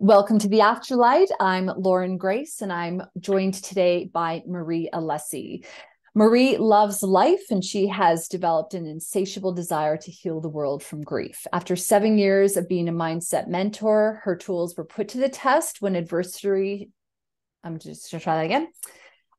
Welcome to the Afterlight. I'm Lauren Grace, and I'm joined today by Marie Alessi. Marie loves life, and she has developed an insatiable desire to heal the world from grief. After 7 years of being a mindset mentor, her tools were put to the test when adversity. I'm just going to try that again.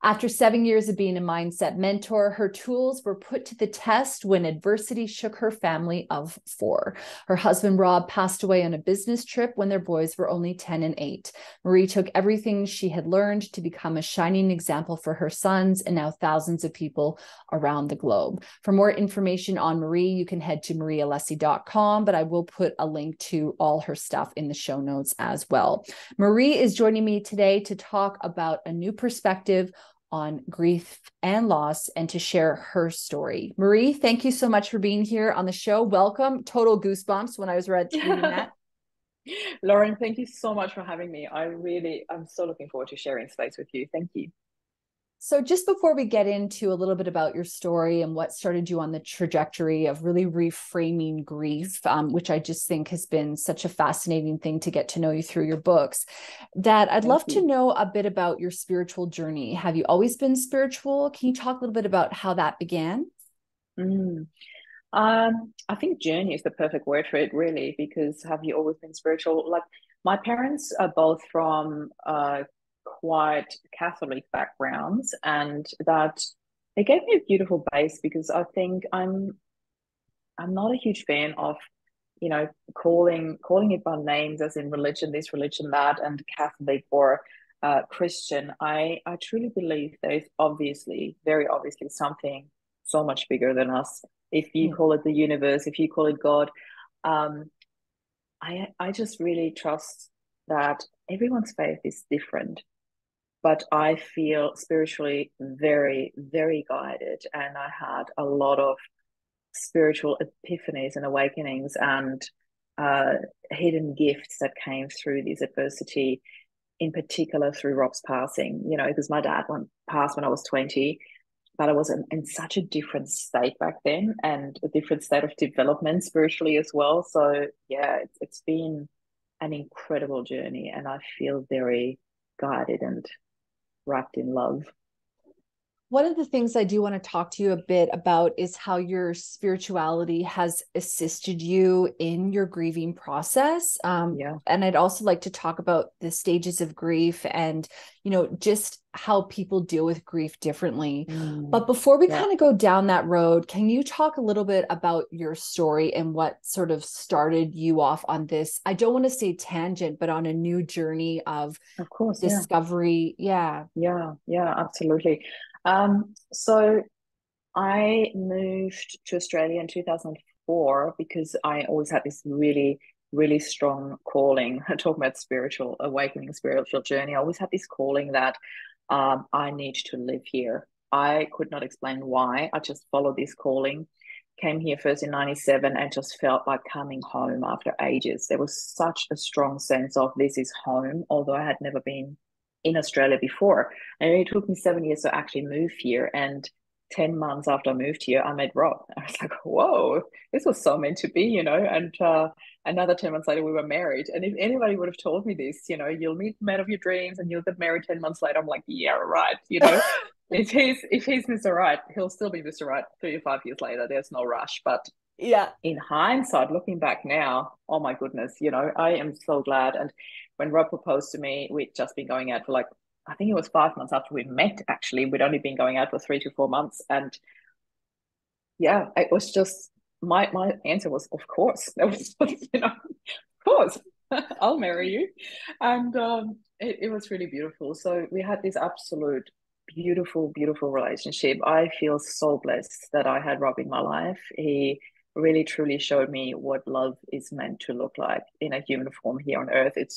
After 7 years of being a mindset mentor, her tools were put to the test when adversity shook her family of four. Her husband, Rob, passed away on a business trip when their boys were only 10 and 8. Marie took everything she had learned to become a shining example for her sons and now thousands of people around the globe. For more information on Marie, you can head to mariealessi.com, but I will put a link to all her stuff in the show notes as well. Marie is joining me today to talk about a new perspective on grief and loss and to share her story. Marie, thank you so much for being here on the show. Welcome. Total goosebumps when I was reading that. Lauren, thank you so much for having me. I'm so looking forward to sharing space with you. Thank you. So just before we get into a little bit about your story and what started you on the trajectory of really reframing grief, which I just think has been such a fascinating thing to get to know you through your books, that I'd Thank love to you. know a bit about your spiritual journey. Have you always been spiritual? Can you talk a little bit about how that began? Mm. I think journey is the perfect word for it, really, because have you always been spiritual? Like my parents are both from quite Catholic backgrounds, and that it gave me a beautiful base because I think I'm not a huge fan of calling it by names as in religion this, religion that, and Catholic or Christian. I truly believe there is obviously, very obviously, something so much bigger than us. If you Yeah. call it the universe, if you call it God, um, I just really trust that everyone's faith is different. But I feel spiritually very, very guided, and I had a lot of spiritual epiphanies and awakenings and uh, hidden gifts that came through this adversity, in particular through Rob's passing. Because my dad passed when I was 20, but I was in such a different state back then and a different state of development spiritually as well. So, yeah, it's been an incredible journey, and I feel very guided and wrapped in love. One of the things I do want to talk to you a bit about is how your spirituality has assisted you in your grieving process. Yeah. And I'd also like to talk about the stages of grief and, just how people deal with grief differently. Mm, But before we yeah. kind of go down that road, can you talk a little bit about your story and what sort of started you off on this? I don't want to say tangent, but on a new journey of Of course. Yeah. discovery. Yeah. Yeah, yeah, absolutely. So I moved to Australia in 2004 because I always had this really, really strong calling. Talking about spiritual awakening, spiritual journey. I always had this calling that I need to live here. I could not explain why. I just followed this calling. Came here first in 97 and just felt like coming home after ages. There was such a strong sense of this is home, although I had never been in Australia before. And it took me 7 years to actually move here. And 10 months after I moved here, I met Rob. I was like, whoa, this was so meant to be. And another 10 months later, we were married. And if anybody would have told me this, you'll meet the man of your dreams and you'll get married 10 months later, I'm like, yeah, right. If he's Mr. Right, he'll still be Mr. Right 3 to 5 years later. There's no rush. But Yeah. in hindsight, looking back now, oh my goodness, I am so glad. And when Rob proposed to me, we'd just been going out for like, I think it was 5 months after we met, actually. We'd only been going out for 3 to 4 months. And yeah, it was just my answer was, of course. That was of course, I'll marry you. And it was really beautiful. So we had this absolute beautiful, beautiful relationship. I feel so blessed that I had Rob in my life. He really truly showed me what love is meant to look like in a human form here on earth. It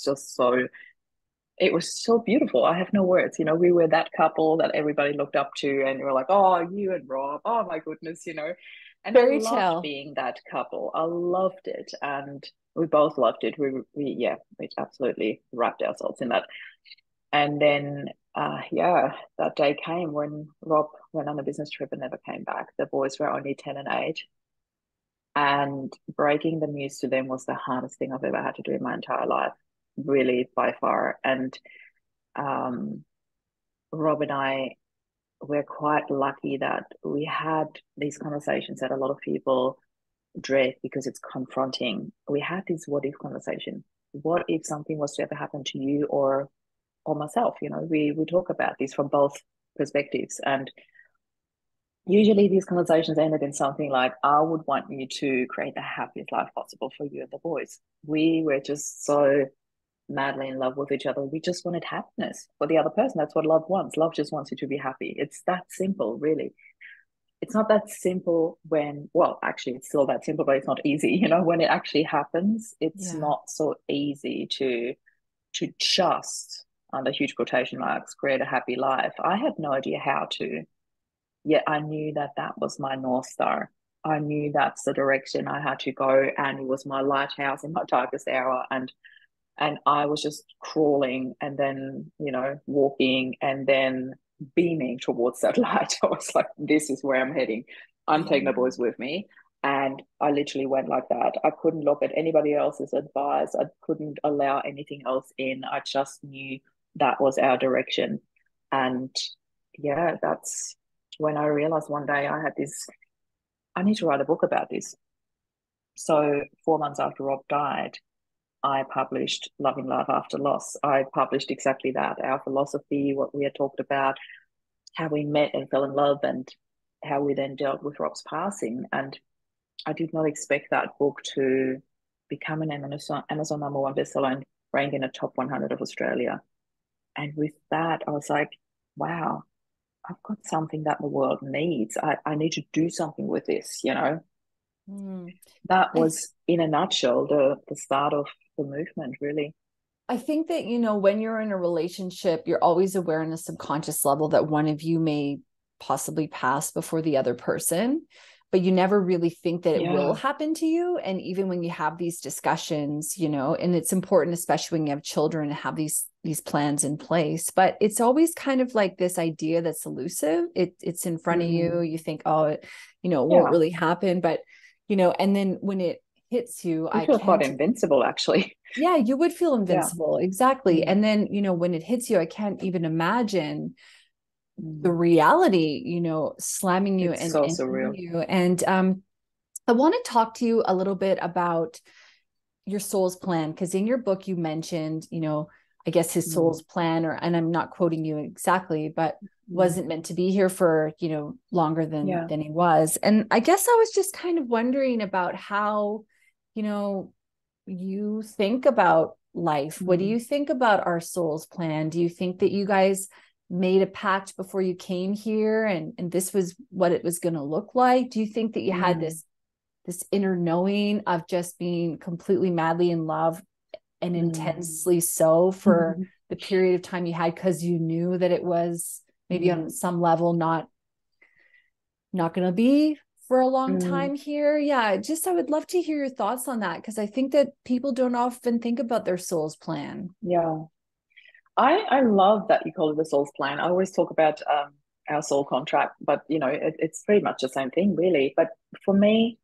was so beautiful. I have no words. We were that couple that everybody looked up to, and we were like, oh, you and Rob, oh my goodness. And I Fairy loved tale. being that couple. I loved it. And we both loved it. We absolutely wrapped ourselves in that. And then, yeah, that day came when Rob went on a business trip and never came back. The boys were only 10 and 8. And breaking the news to them was the hardest thing I've ever had to do in my entire life. really by far. And um, Rob and I, we're quite lucky that we had these conversations that a lot of people dread because it's confronting. We had this what if conversation. What if something was to ever happen to you or myself? You know, we talk about this from both perspectives. And usually these conversations ended in something like, I would want you to create the happiest life possible for you and the boys. We were just so madly in love with each other. We just wanted happiness for the other person. That's what love wants. Love just wants you to be happy. It's that simple, really. It's not that simple when, well, actually, it's still that simple, but it's not easy. You know, when it actually happens, it's Yeah. not so easy to just, under huge quotation marks, create a happy life. I had no idea how to, yet I knew that that was my North Star. I knew that's the direction I had to go, and it was my lighthouse in my darkest hour. And I was just crawling and then, you know, walking and then beaming towards that light. I was like, this is where I'm heading. I'm taking the boys with me. And I literally went like that. I couldn't look at anybody else's advice. I couldn't allow anything else in. I just knew that was our direction. And yeah, that's when I realized one day I had this, I need to write a book about this. So 4 months after Rob died, I published Loving Love After Loss. I published exactly that, our philosophy, what we had talked about, how we met and fell in love, and how we then dealt with Rob's passing. And I did not expect that book to become an Amazon #1 bestseller and rank in the top 100 of Australia. And with that, I was like, wow, I've got something that the world needs. I need to do something with this, you know? Mm. That I was, in a nutshell, the start of the movement, really. I think that, when you're in a relationship, you're always aware on a subconscious level that one of you may possibly pass before the other person, but you never really think that it will Yeah. happen to you. And even when you have these discussions, and it's important, especially when you have children, to have these plans in place. But it's always kind of like this idea that's elusive. It's in front of you. You think, oh, it won't Yeah. really happen. But, and then when it hits you, You I feel quite can't. invincible, actually. Yeah, you would feel Yeah. invincible. Exactly. Mm, And then, when it hits you, I can't even imagine the mm. reality, slamming you It's and, so and hitting surreal. you. And I want to talk to you a little bit about your soul's plan, because in your book you mentioned, I guess his Mm, soul's plan, and I'm not quoting you exactly, but mm. wasn't meant to be here for, longer than Yeah. he was. And I guess I was just kind of wondering about how, you know, you think about life. What do Mm, you think about our soul's plan? Do you think that you guys made a pact before you came here, and this was what it was going to look like? Do you think that you had mm, this inner knowing of just being completely madly in love and mm. intensely so for the period of time you had, because you knew that it was maybe Mm, on some level not going to be for a long mm. time here? Yeah, just I would love to hear your thoughts on that, because I think that people don't often think about their soul's plan. Yeah. I love that you call it a soul's plan. I always talk about our soul contract, but you know, it's pretty much the same thing, really. But for me,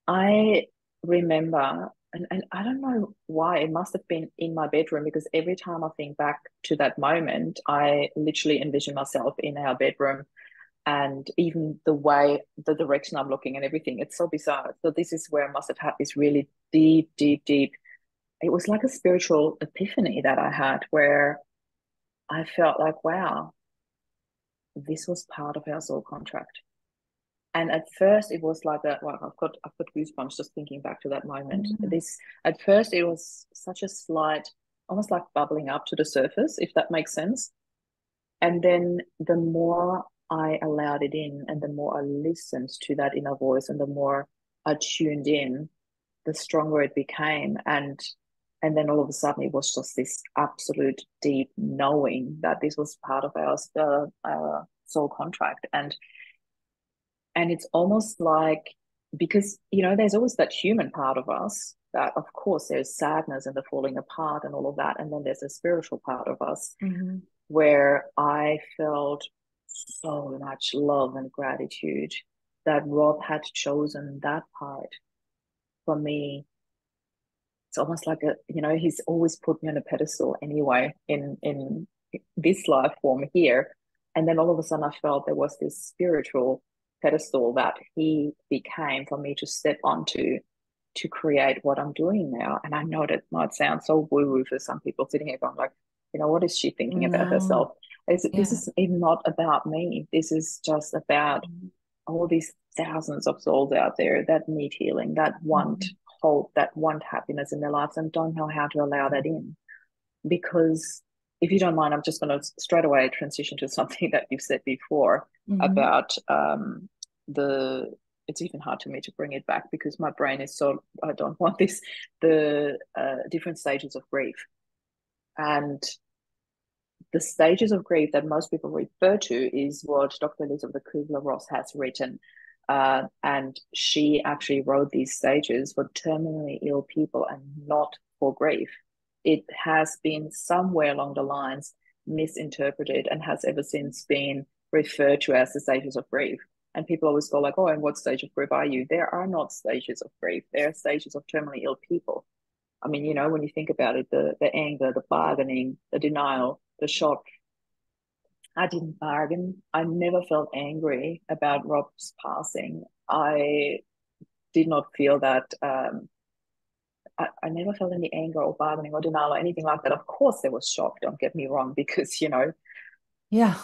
I remember, and I don't know why, it must have been in my bedroom because every time I think back to that moment, I literally envision myself in our bedroom and even the way, the direction I'm looking and everything. It's so bizarre. So this is where I must have had this really deep, deep, deep. It was like a spiritual epiphany that I had where I felt like, wow, this was part of our soul contract. And at first it was like a, well, I've got goosebumps just thinking back to that moment. Mm. This at first it was such a slight, almost like bubbling up to the surface, if that makes sense. And then the more I allowed it in and the more I listened to that inner voice and the more I tuned in, the stronger it became. And then all of a sudden it was just this absolute deep knowing that this was part of our soul contract. And it's almost like, because you know there's always that human part of us that, of course, there's sadness and the falling apart and all of that, and then there's a spiritual part of us Mm-hmm. where I felt so much love and gratitude that Rob had chosen that part for me it's almost like he's always put me on a pedestal anyway in this life form here. And then all of a sudden I felt there was this spiritual pedestal that he became for me to step onto to create what I'm doing now. And I know that might sound so woo-woo for some people sitting here going like, what is she thinking about No. herself? This Yeah. is even not about me. This is just about all these thousands of souls out there that need healing, that want hope, that want happiness in their lives and don't know how to allow that in. Because if you don't mind, I'm just going to straight away transition to something that you've said before about the, it's even hard for me to bring it back because my brain is so, I don't want this, the different stages of grief. And the stages of grief that most people refer to is what Dr. Elizabeth Kubler-Ross has written. And she actually wrote these stages for terminally ill people and not for grief. It has been somewhere along the lines misinterpreted and has ever since been referred to as the stages of grief. And people always go like, oh, and what stage of grief are you? There are not stages of grief. There are stages of terminally ill people. I mean, when you think about it, the anger, the bargaining, the denial, the shock. I didn't bargain. I never felt angry about Rob's passing. I did not feel that. I never felt any anger or bargaining or denial or anything like that. Of course, there was shock. Don't get me wrong, because yeah,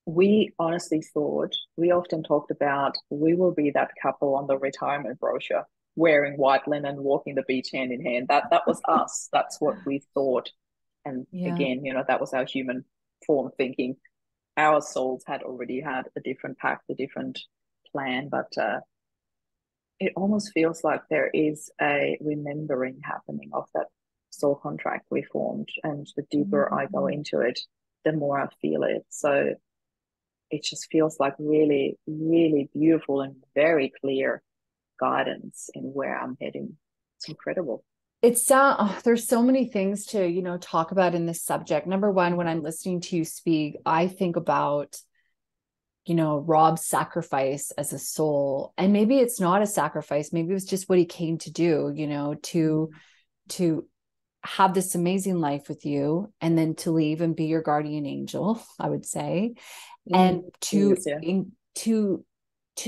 we honestly thought, we often talked about, we will be that couple on the retirement brochure wearing white linen, walking the beach hand in hand. That was us. That's what we thought. And again, that was our human form thinking. Our souls had already had a different pact, a different plan, but it almost feels like there is a remembering happening of that soul contract we formed. And the deeper I go into it, the more I feel it. So it just feels like really, really beautiful and very clear guidance in where I'm heading. It's incredible. It's there's so many things to talk about in this subject. Number one, when I'm listening to you speak, I think about Rob's sacrifice as a soul, and maybe it's not a sacrifice, maybe it was just what he came to do, to have this amazing life with you and then to leave and be your guardian angel, I would say. And to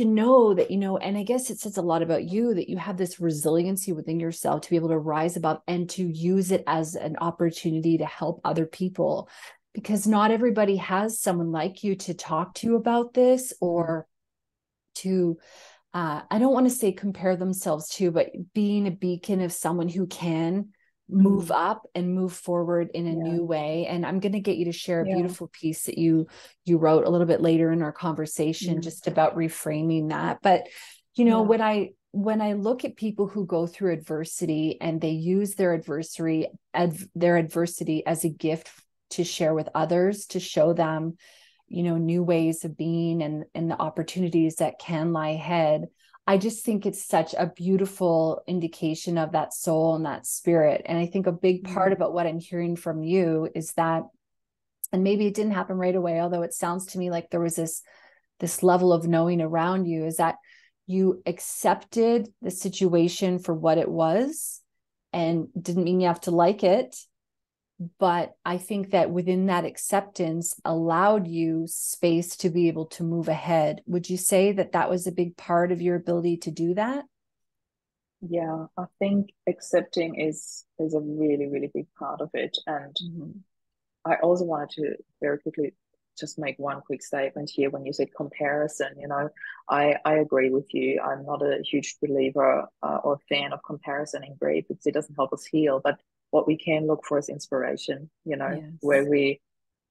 know that, and I guess it says a lot about you that you have this resiliency within yourself to be able to rise above and to use it as an opportunity to help other people, because not everybody has someone like you to talk to about this, or to, I don't want to say compare themselves to, but being a beacon of someone who can move up and move forward in a new way. And I'm going to get you to share a beautiful piece that you wrote a little bit later in our conversation, just about reframing that. But when I look at people who go through adversity and they use their adversity as a gift to share with others, to show them new ways of being and the opportunities that can lie ahead, I just think it's such a beautiful indication of that soul and that spirit. And I think a big part about what I'm hearing from you is that, and maybe it didn't happen right away, although it sounds to me like there was this level of knowing around you, is that you accepted the situation for what it was, and didn't mean you have to like it. But I think that within that acceptance allowed you space to be able to move ahead. Would you say that that was a big part of your ability to do that? Yeah, I think accepting is a really, really big part of it. And I also wanted to very quickly just make one quick statement here. When you said comparison, I agree with you. I'm not a huge believer or fan of comparison in grief, because it doesn't help us heal. But what we can look for is inspiration, where we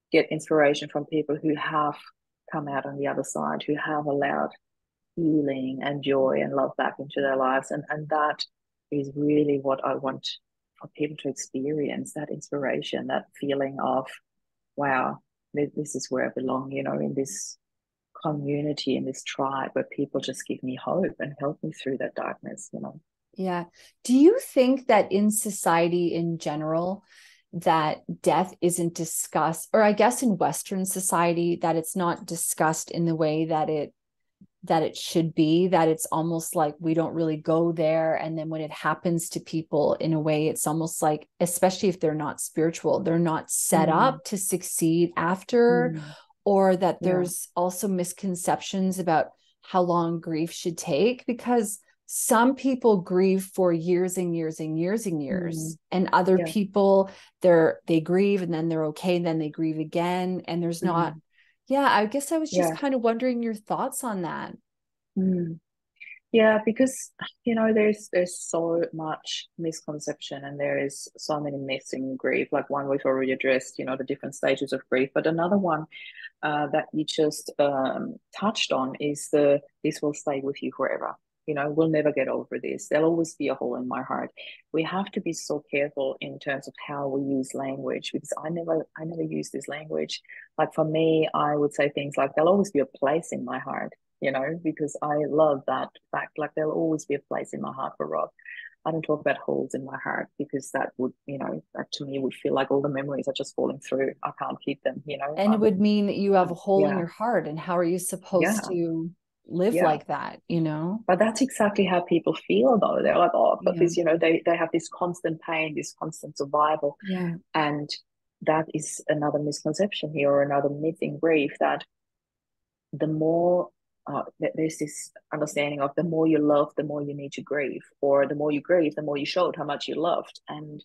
get inspiration from people who have come out on the other side, who have allowed healing and joy and love back into their lives. And that is really what I want for people to experience, that inspiration, that feeling of, wow, this is where I belong, in this community, in this tribe where people just give me hope and help me through that darkness. Yeah. Do you think that in society in general, that death isn't discussed, or I guess in Western society, that it's not discussed in the way that it that it should be, that it's almost like we don't really go there. And then when it happens to people, in a way, it's almost like, especially if they're not spiritual, they're not set up to succeed after, or that there's also misconceptions about how long grief should take, because some people grieve for years and years and years and years, and other people, they grieve and then they're okay, and then they grieve again, and there's not. I guess I was just kind of wondering your thoughts on that. Yeah, because there's so much misconception, and there is so many myths in grief. Like one we've already addressed, the different stages of grief. But another one that you just touched on is this will stay with you forever. We'll never get over this. There'll always be a hole in my heart. We have to be so careful in terms of how we use language, because I never use this language. Like for me, I would say things like, there'll always be a place in my heart, because I love that fact. Like there'll always be a place in my heart for Rob. I don't talk about holes in my heart, because that would, that to me would feel like all the memories are just falling through. I can't keep them, And it would mean that you have a hole in yeah, your heart. And how are you supposed to live like that, But that's exactly how people feel, though. They're like, oh, but this, they have this constant pain, this constant survival. And that is another misconception here, or another myth in grief, that the more there's this understanding of the more you love, the more you need to grieve, or the more you grieve, the more you showed how much you loved. And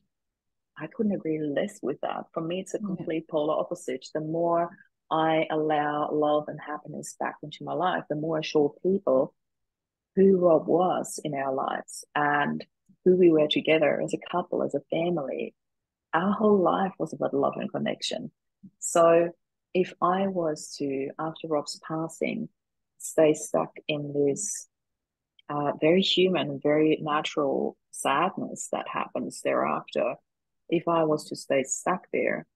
I couldn't agree less with that. For me, it's a complete polar opposite. The more I allow love and happiness back into my life, the more I show people who Rob was in our lives and who we were together as a couple, as a family. Our whole life was about love and connection. So if I was to, after Rob's passing, stay stuck in this very human, very natural sadness that happens thereafter, if I was to stay stuck there,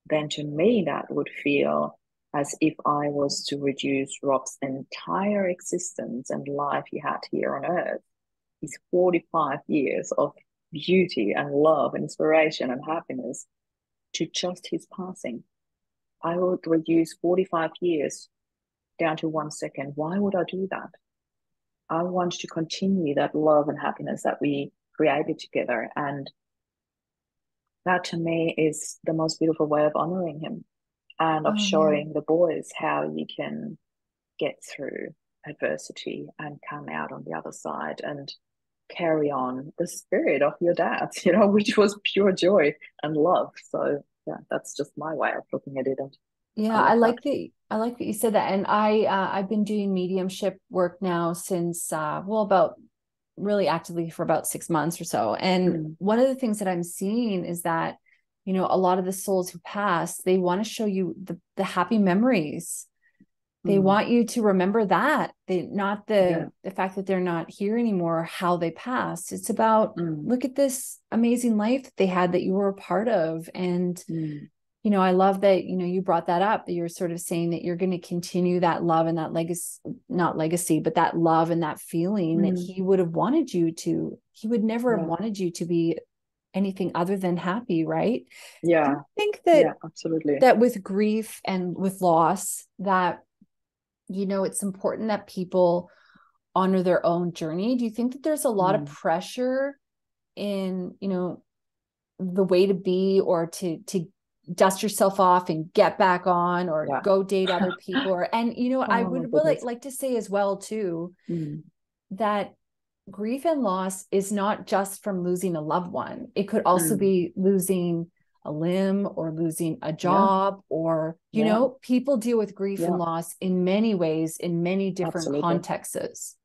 then to me that would feel as if I was to reduce Rob's entire existence and life he had here on earth, his 45 years of beauty and love and inspiration and happiness, to just his passing. I would reduce 45 years down to 1 second. Why would I do that? I want to continue that love and happiness that we created together. And that to me is the most beautiful way of honoring him, and of showing the boys how you can get through adversity and come out on the other side and carry on the spirit of your dad, which was pure joy and love. So yeah, that's just my way of looking at it. And I like that you said that. And I've been doing mediumship work now since about really actively for about 6 months or so. And one of the things that I'm seeing is that, a lot of the souls who pass, they want to show you the happy memories. They want you to remember that, not the fact that they're not here anymore, how they passed. It's about, look at this amazing life that they had, that you were a part of. And I love that, you brought that up, that you're sort of saying that you're going to continue that love and that legacy, not legacy, but that love and that feeling that he would have wanted you to. He would never have wanted you to be anything other than happy, right? Yeah. Do you think that, absolutely, that with grief and with loss, that, it's important that people honor their own journey? Do you think that there's a lot of pressure in, the way to be, or to dust yourself off and get back on, or go date other people, I would really like to say as well too, that grief and loss is not just from losing a loved one. It could also be losing a limb, or losing a job, or people deal with grief and loss in many ways, in many different contexts.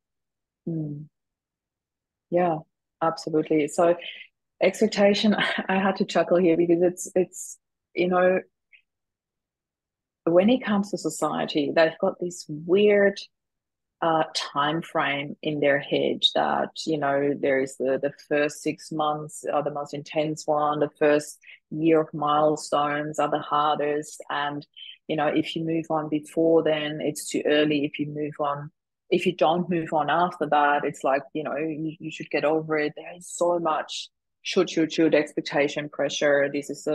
Yeah, absolutely. So expectation, I had to chuckle here, because it's when it comes to society, they've got this weird time frame in their head that there is the first 6 months are the most intense one, the first year of milestones are the hardest, and if you move on before then, it's too early. If you don't move on after that, it's like you should get over it. There is so much should expectation, pressure. This is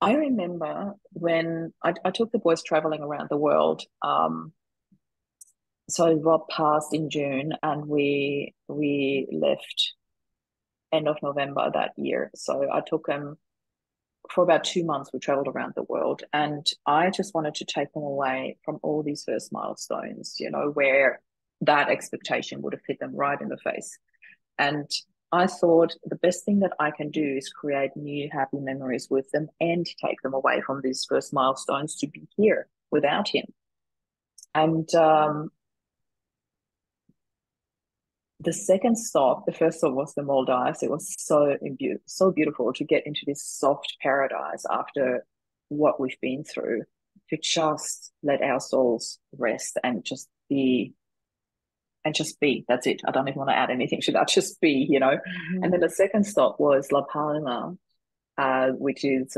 I remember when I took the boys traveling around the world so Rob passed in June, and we left end of November that year. So I took him for about 2 months. We traveled around the world, and I just wanted to take them away from all these first milestones, where that expectation would have hit them right in the face. And I thought the best thing that I can do is create new happy memories with them and take them away from these first milestones to be here without him. And the second stop, the first stop was the Maldives. It was so beautiful to get into this soft paradise after what we've been through, to just let our souls rest and just be. And just be. That's it. I don't even want to add anything to that. Just be. Mm-hmm. And then the second stop was La Palma, which is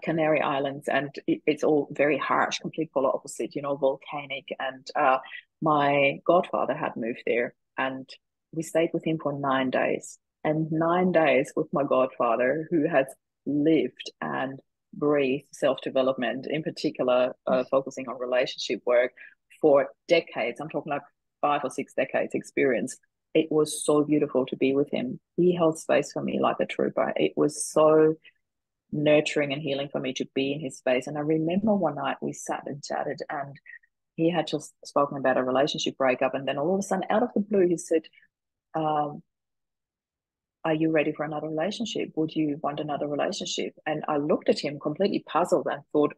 Canary Islands, and it's all very harsh, complete polar opposite, volcanic. And my godfather had moved there, and we stayed with him for 9 days. And 9 days with my godfather, who has lived and breathed self-development, in particular, focusing on relationship work for decades. I'm talking like 5 or 6 decades experience. It was so beautiful to be with him. He held space for me like a trooper. It was so nurturing and healing for me to be in his space. And I remember one night we sat and chatted, and he had just spoken about a relationship breakup. And then all of a sudden, out of the blue, he said, are you ready for another relationship? Would you want another relationship? And I looked at him completely puzzled and thought,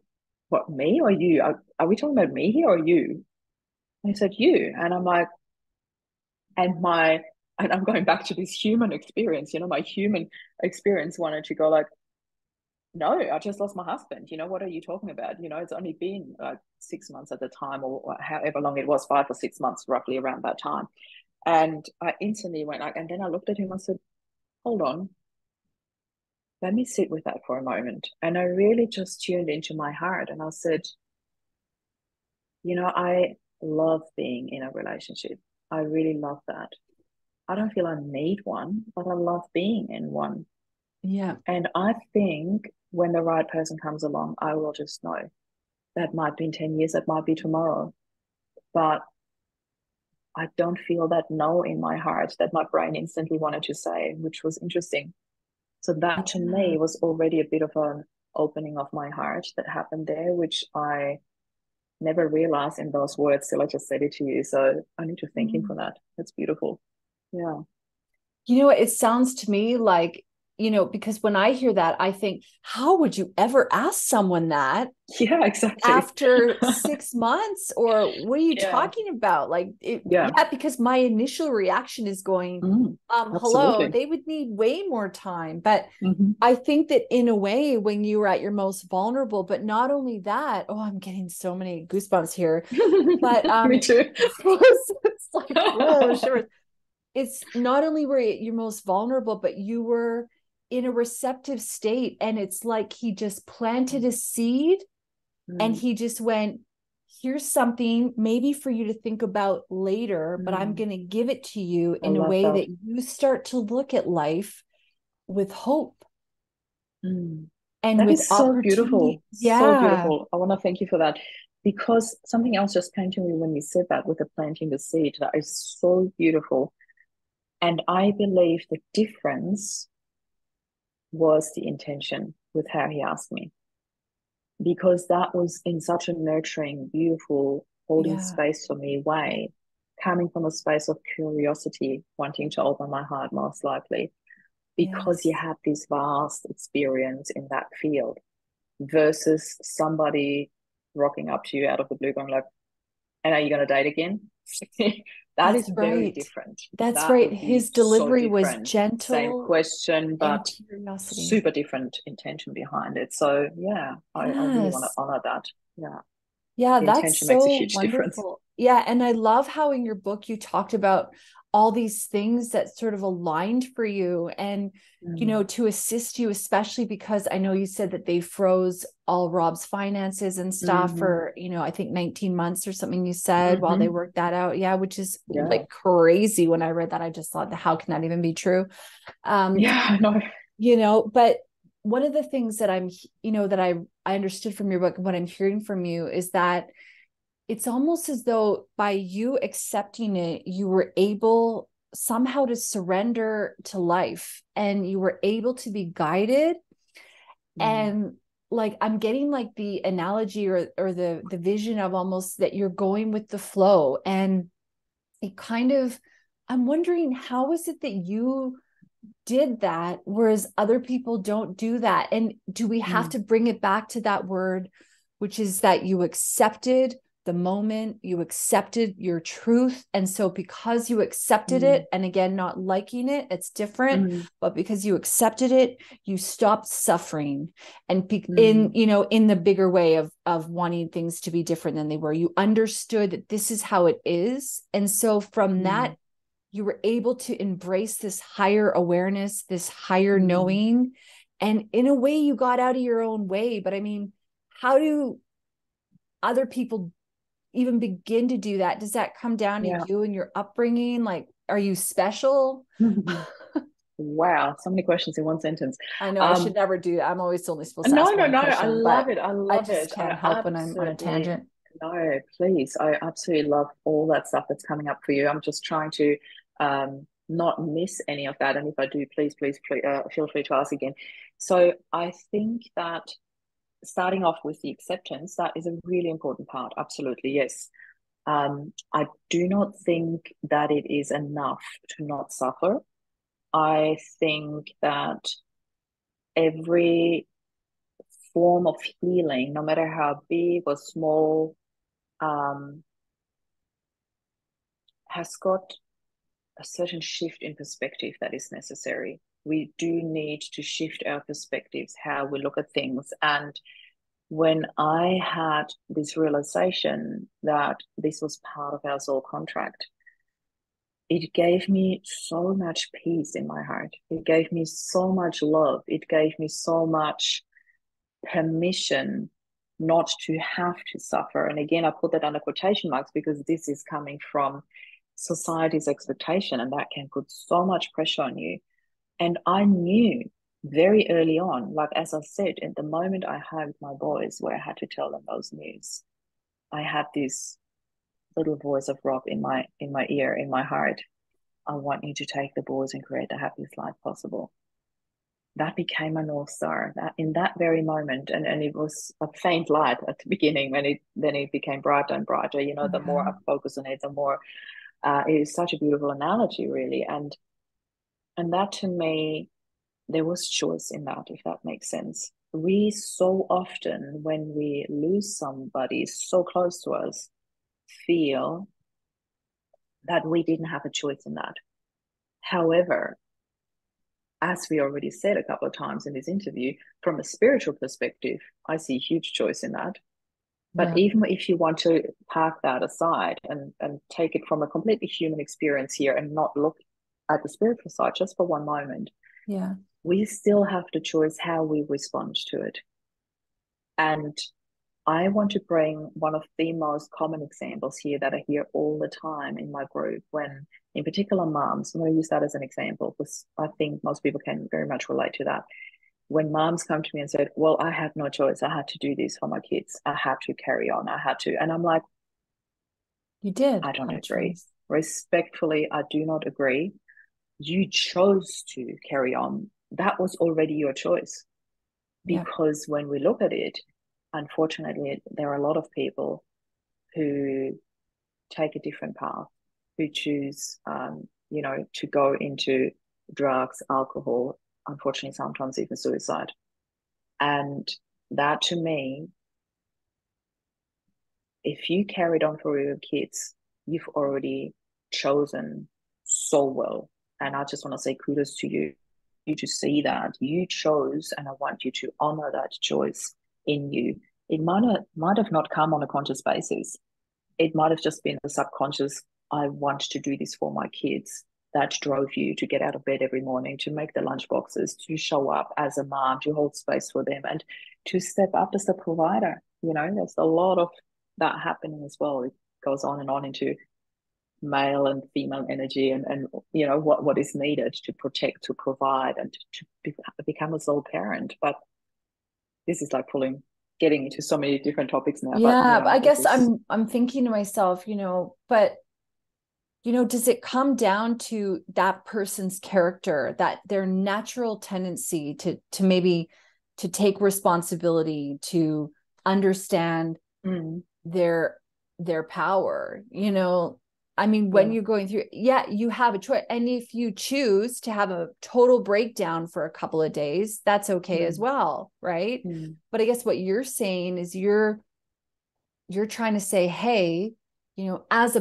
what, me or you? Are we talking about me here or you? And he said, you. And I'm like, and I'm going back to this human experience, my human experience wanted to go like, no, I just lost my husband. What are you talking about? It's only been like 6 months at the time, or however long it was, 5 or 6 months, roughly around that time. And I instantly went like, and then I looked at him, I said, hold on, let me sit with that for a moment. And I really just tuned into my heart, and I said, I love being in a relationship. I really love that. I don't feel I need one, but I love being in one. Yeah. And I think when the right person comes along, I will just know. That might be in 10 years, that might be tomorrow. But I don't feel that no in my heart that my brain instantly wanted to say, which was interesting. So that to me was already a bit of an opening of my heart that happened there, which I never realized in those words till I just said it to you. So I need to thank him for that. That's beautiful. Yeah. It sounds to me like, because when I hear that, I think, how would you ever ask someone that? Yeah, exactly. After 6 months? Or what are you Yeah. talking about? Yeah, because my initial reaction is going, hello, they would need way more time. But I think that in a way, when you were at your most vulnerable, but not only that, I'm getting so many goosebumps here. But me too. it's like, whoa, sure. It's not only were you your most vulnerable, but you were in a receptive state. And it's like he just planted a seed and he just went, here's something maybe for you to think about later, but I'm going to give it to you in a way that you start to look at life with hope. And that is so beautiful. Yeah. So beautiful. I want to thank you for that, because something else just came to me when you said that with the planting the seed. That is so beautiful. And I believe the difference was the intention with how he asked me, because that was in such a nurturing, beautiful, holding space for me way, coming from a space of curiosity, wanting to open my heart most likely, because you had this vast experience in that field, versus somebody rocking up to you out of the blue going like, and are you going to date again? That is very different. That's right. His delivery was gentle. Same question, but super different intention behind it. So yeah, I really want to honor that. Yeah. Yeah, the that's so makes a huge wonderful. Difference. Yeah, and I love how in your book you talked about all these things that sort of aligned for you and to assist you, especially because I know you said that they froze all Rob's finances and stuff for I think 19 months or something you said while they worked that out. Yeah, which is like crazy. When I read that, I just thought, how can that even be true? Yeah, I know. But one of the things that I'm that I understood from your book, what I'm hearing from you is that it's almost as though by you accepting it, you were able somehow to surrender to life, and you were able to be guided. And like, I'm getting like the analogy or the vision of almost that you're going with the flow. And it kind of, I'm wondering, how is it that you did that, whereas other people don't do that? And do we have to bring it back to that word, which is that you accepted the moment, you accepted your truth? And so because you accepted it, and again, not liking it, it's different, but because you accepted it, you stopped suffering. And in, you know, in the bigger way of wanting things to be different than they were, you understood that this is how it is. And so from that, you were able to embrace this higher awareness, this higher knowing. And in a way, you got out of your own way. But I mean, how do other people even begin to do that? Does that come down to you and your upbringing? Like, are you special? Wow, so many questions in one sentence. I know I should never do that. I'm always only supposed to No, ask no, one no. I question, love but it. I I love just it. can't help when I'm on a tangent. No, please. I absolutely love all that stuff that's coming up for you. I'm just trying to not miss any of that. And if I do, please feel free to ask again. So I think that starting off with the acceptance, that is a really important part. Absolutely, yes. I do not think that it is enough to not suffer. I think that every form of healing, no matter how big or small, has got a certain shift in perspective that is necessary. We do need to shift our perspectives, how we look at things. And when I had this realization that this was part of our soul contract, it gave me so much peace in my heart. It gave me so much love. It gave me so much permission not to have to suffer. And again, I put that under quotation marks because this is coming from society's expectation, and that can put so much pressure on you. And I knew very early on, like as I said, at the moment I hugged my boys where I had to tell them those news, I had this little voice of Rob in my ear, in my heart. I want you to take the boys and create the happiest life possible. That became a North Star that in that very moment. And it was a faint light at the beginning, when it became brighter and brighter. You know, the more I focus on it, the more it is such a beautiful analogy, really. And that to me, there was choice in that, if that makes sense. We so often, when we lose somebody so close to us, feel that we didn't have a choice in that. However, as we already said a couple of times in this interview, from a spiritual perspective, I see huge choice in that. But even if you want to park that aside and take it from a completely human experience here and not look at the spiritual side just for one moment, we still have the choice how we respond to it. And I want to bring one of the most common examples here that I hear all the time in my group, when, in particular, moms. I'm going to use that as an example because I think most people can very much relate to that. When moms come to me and said, well, I had no choice. I had to do this for my kids. I had to carry on. I had to. And I'm like, you did. I don't agree. Respectfully, I do not agree. You chose to carry on. That was already your choice. Because when we look at it, unfortunately, there are a lot of people who take a different path, who choose, to go into drugs, alcohol, unfortunately, sometimes even suicide. And that, to me, if you carried on for your kids, you've already chosen so well. And I just want to say kudos to you to see that you chose, and I want you to honor that choice in you. It might have not come on a conscious basis. It might have just been a subconscious, I want to do this for my kids, that drove you to get out of bed every morning, to make the lunch boxes, to show up as a mom, to hold space for them, and to step up as a provider. You know, there's a lot of that happening as well. It goes on and on into male and female energy, and you know what is needed to protect, to provide, and to become a sole parent. But this is like pulling getting into so many different topics now, but Yeah, I it guess is. I'm thinking to myself, but does it come down to that person's character, that their natural tendency to maybe to take responsibility, to understand Mm, their power? I mean, when yeah. you're going through, yeah, you have a choice. And if you choose to have a total breakdown for a couple of days, that's okay as Mm, well, right? mm, But I guess what you're saying is you're trying to say, hey, as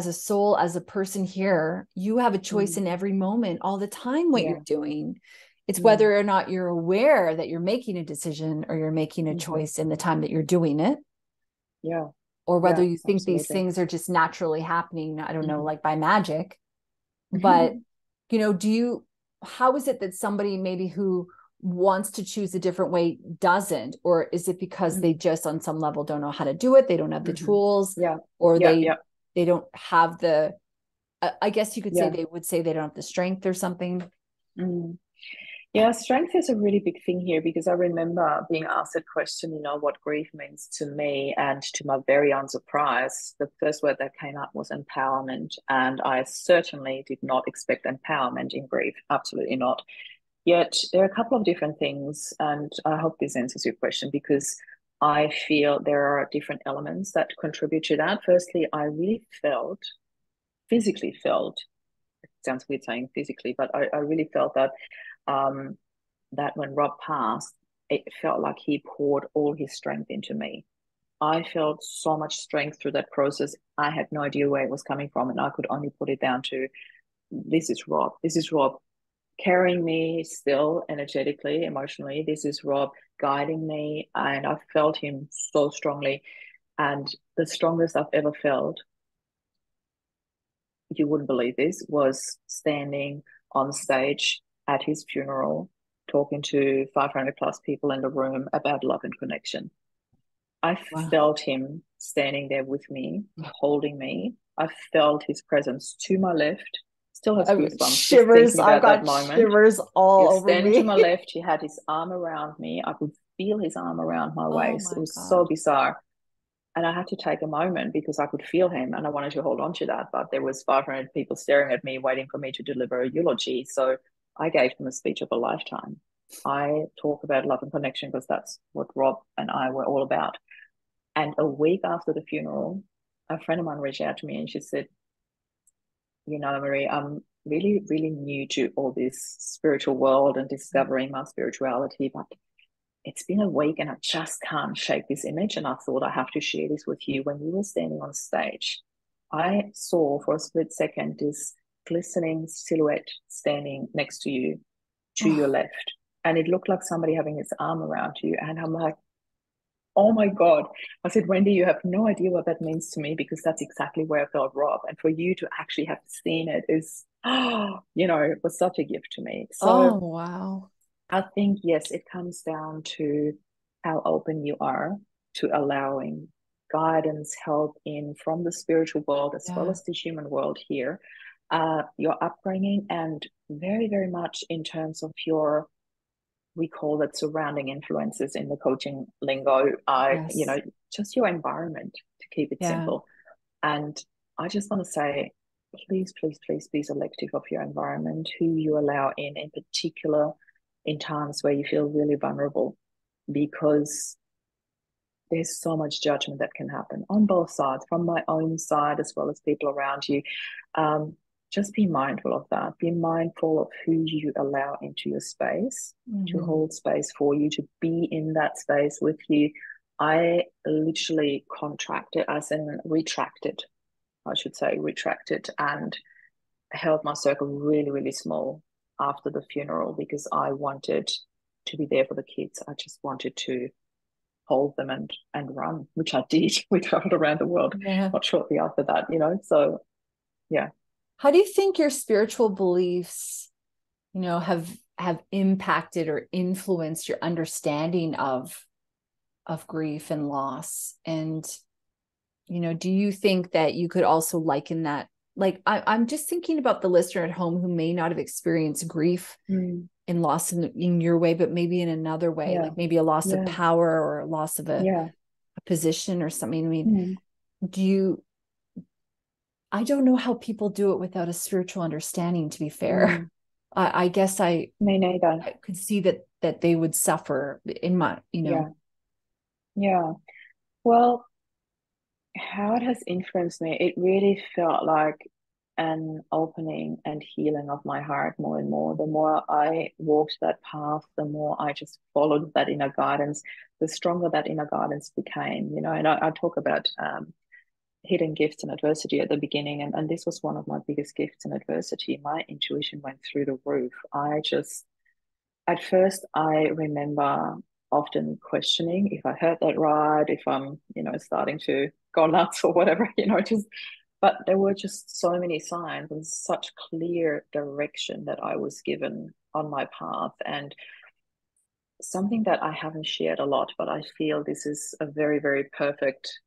a soul, as a person here, you have a choice mm, in every moment, all the time, what you're yeah. doing. It's Mm, whether or not you're aware that you're making a decision or you're making a hmm. choice in the time that you're doing it, Yeah. or whether Yeah. you think these Absolutely. things are just naturally happening, I don't know, Hmm. like by magic. But do you how is it that somebody maybe who wants to choose a different way doesn't? Or is it because they just on some level don't know how to do it, they don't have the Hmm. tools, Yeah. or Yeah. they Yeah. they don't have the I guess you could say Yeah. they would say they don't have the strength or something. Mm. Yeah, strength is a really big thing here because I remember being asked that question, what grief means to me. And to my very own surprise, the first word that came up was empowerment. And I certainly did not expect empowerment in grief. Absolutely not. Yet there are a couple of different things. And I hope this answers your question because I feel there are different elements that contribute to that. Firstly, I really physically felt, it sounds weird saying physically, but I really felt um, that when Rob passed, it felt like he poured all his strength into me. I felt so much strength through that process. I had no idea where it was coming from, and I could only put it down to this is Rob. This is Rob carrying me still energetically, emotionally. This is Rob guiding me, and I felt him so strongly. And the strongest I've ever felt, you wouldn't believe this, was standing on stage at his funeral, talking to 500 plus people in the room about love and connection. I Wow. felt him standing there with me, holding me. I felt his presence to my left. Still has goosebumps just Shivers. thinking I've about that got moment. shivers He all was over standing to me. my left. He had his arm around me. I could feel his arm around my Oh waist. It my was so God. bizarre. And I had to take a moment because I could feel him and I wanted to hold on to that. But there was 500 people staring at me, waiting for me to deliver a eulogy. So I gave them a speech of a lifetime. I talk about love and connection because that's what Rob and I were all about. And a week after the funeral, a friend of mine reached out to me and she said, Marie, I'm really, really new to all this spiritual world and discovering my spirituality, but it's been a week and I just can't shake this image. And I thought I have to share this with you. When you were standing on stage, I saw for a split second this glistening silhouette standing next to you, to your Oh, left. And it looked like somebody having its arm around you. And I'm like, oh my God. I said, Wendy, you have no idea what that means to me because that's exactly where I felt Rob. And for you to actually have seen it is, it was such a gift to me. oh So wow. I think, yes, it comes down to how open you are to allowing guidance, help in from the spiritual world as well Yeah. as the human world here, your upbringing, and very, very much in terms of we call it surrounding influences in the coaching lingo, Yes. just your environment to keep it Yeah. simple. And I just want to say, please, please, please be selective of your environment, who you allow in particular, in times where you feel really vulnerable, because there's so much judgment that can happen on both sides, from my own side as well as people around you. Um, just be mindful of that. Be mindful of who you allow into your space, to Hmm. hold space for you, to be in that space with you. I literally contracted, as in retracted, I should say, retracted, and held my circle really, really small after the funeral because I wanted to be there for the kids. I just wanted to hold them and run, which I did. We traveled around the world Yeah. not shortly after that. So yeah. How do you think your spiritual beliefs, have impacted or influenced your understanding of grief and loss? And do you think that you could also liken that like, I'm just thinking about the listener at home who may not have experienced grief and loss in your way, but maybe in another way, like maybe a loss of power or a loss of a position or something. I mean, I don't know how people do it without a spiritual understanding, to be fair. I guess me neither. I could see that they would suffer in my, Yeah. Well, how it has influenced me, it really felt like an opening and healing of my heart more and more. The more I walked that path, the more I just followed that inner guidance, the stronger that inner guidance became, and I talk about hidden gifts in adversity at the beginning, and this was one of my biggest gifts in adversity. My intuition went through the roof. At first, I remember often questioning if I heard that right, if I'm, starting to go nuts or whatever, but there were just so many signs and such clear direction that I was given on my path. And something that I haven't shared a lot, but I feel this is a very, very perfect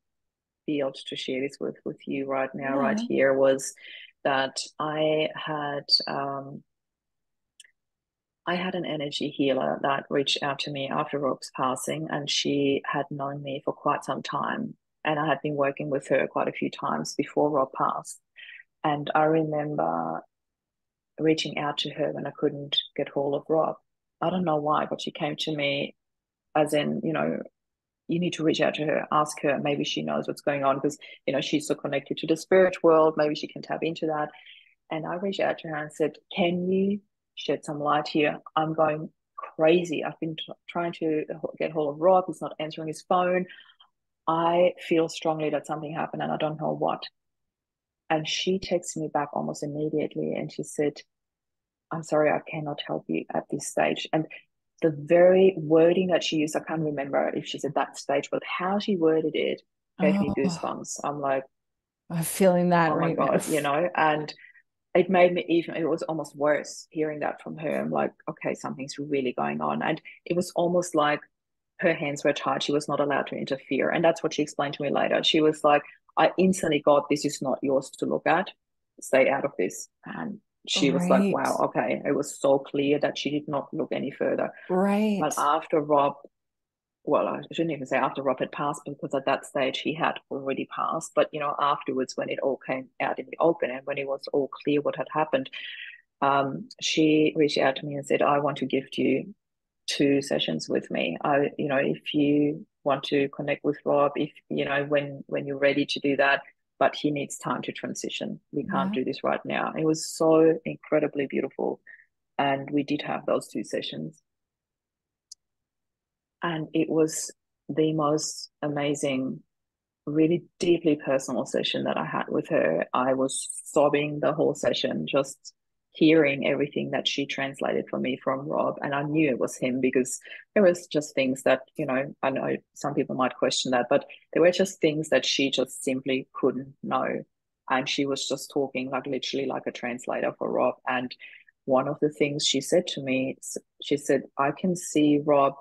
field to share this with you right now, right here, was that I had an energy healer that reached out to me after Rob's passing, and she had known me for quite some time. And I had been working with her quite a few times before Rob passed. And I remember reaching out to her when I couldn't get hold of Rob. I don't know why, but she came to me as in, you need to reach out to her, ask her, maybe she knows what's going on because, she's so connected to the spirit world. Maybe she can tap into that. And I reached out to her and said, can you shed some light here? I'm going crazy. I've been trying to get hold of Rob. He's not answering his phone. I feel strongly that something happened and I don't know what. And she texted me back almost immediately and she said, I'm sorry, I cannot help you at this stage. And the very wording that she used, I can't remember if she said that stage, but how she worded it gave me goosebumps. I'm like, I'm feeling that right God, and it made me it was almost worse hearing that from her. I'm like, okay, something's really going on. And it was almost like her hands were tied. She was not allowed to interfere. And that's what she explained to me later. She was like, I instantly got, this is not yours to look at. Stay out of this. And she was like, wow, okay. It was so clear that she did not look any further. Right. But after Rob, well, I shouldn't even say after Rob had passed, because at that stage he had already passed. But, afterwards, when it all came out in the open and when it was all clear what had happened, she reached out to me and said, I want to gift you 2 sessions with me. If you want to connect with Rob, if, when you're ready to do that, but he needs time to transition. We can't do this right now. It was so incredibly beautiful. And we did have those 2 sessions. And it was the most amazing, really deeply personal session that I had with her. I was sobbing the whole session, just hearing everything that she translated for me from Rob. And I knew it was him because there was just things that, I know some people might question that, but there were just things that she just simply couldn't know. And she was just talking like literally like a translator for Rob. And one of the things she said to me, she said, I can see Rob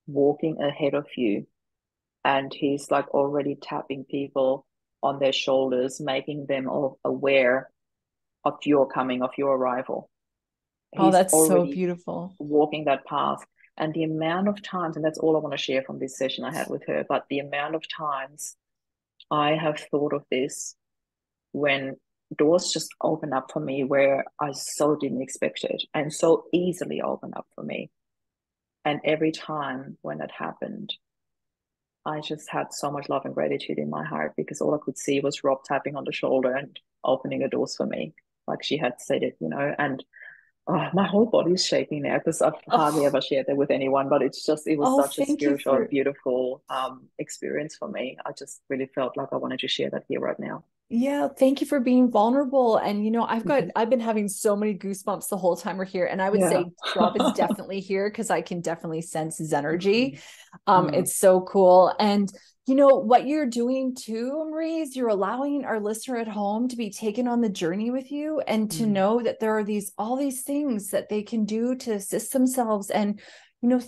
walking ahead of you, and he's like already tapping people on their shoulders, making them all aware of your coming, of your arrival. Oh, that's so beautiful. Walking that path. And the amount of times, and that's all I want to share from this session I had with her, but the amount of times I have thought of this when doors just open up for me where I so didn't expect it and so easily open up for me. And every time when it happened, I just had so much love and gratitude in my heart because all I could see was Rob tapping on the shoulder and opening the doors for me, like she had said it, and my whole body is shaking now because I've hardly ever shared that with anyone, but it was such a spiritual, beautiful experience for me. I just really felt like I wanted to share that here right now. Yeah, thank you for being vulnerable. And I've been having so many goosebumps the whole time we're here. And I would say Rob is definitely here because I can definitely sense his energy. It's so cool. And what you're doing too, Marie, is you're allowing our listener at home to be taken on the journey with you and to know that there are all these things that they can do to assist themselves. And,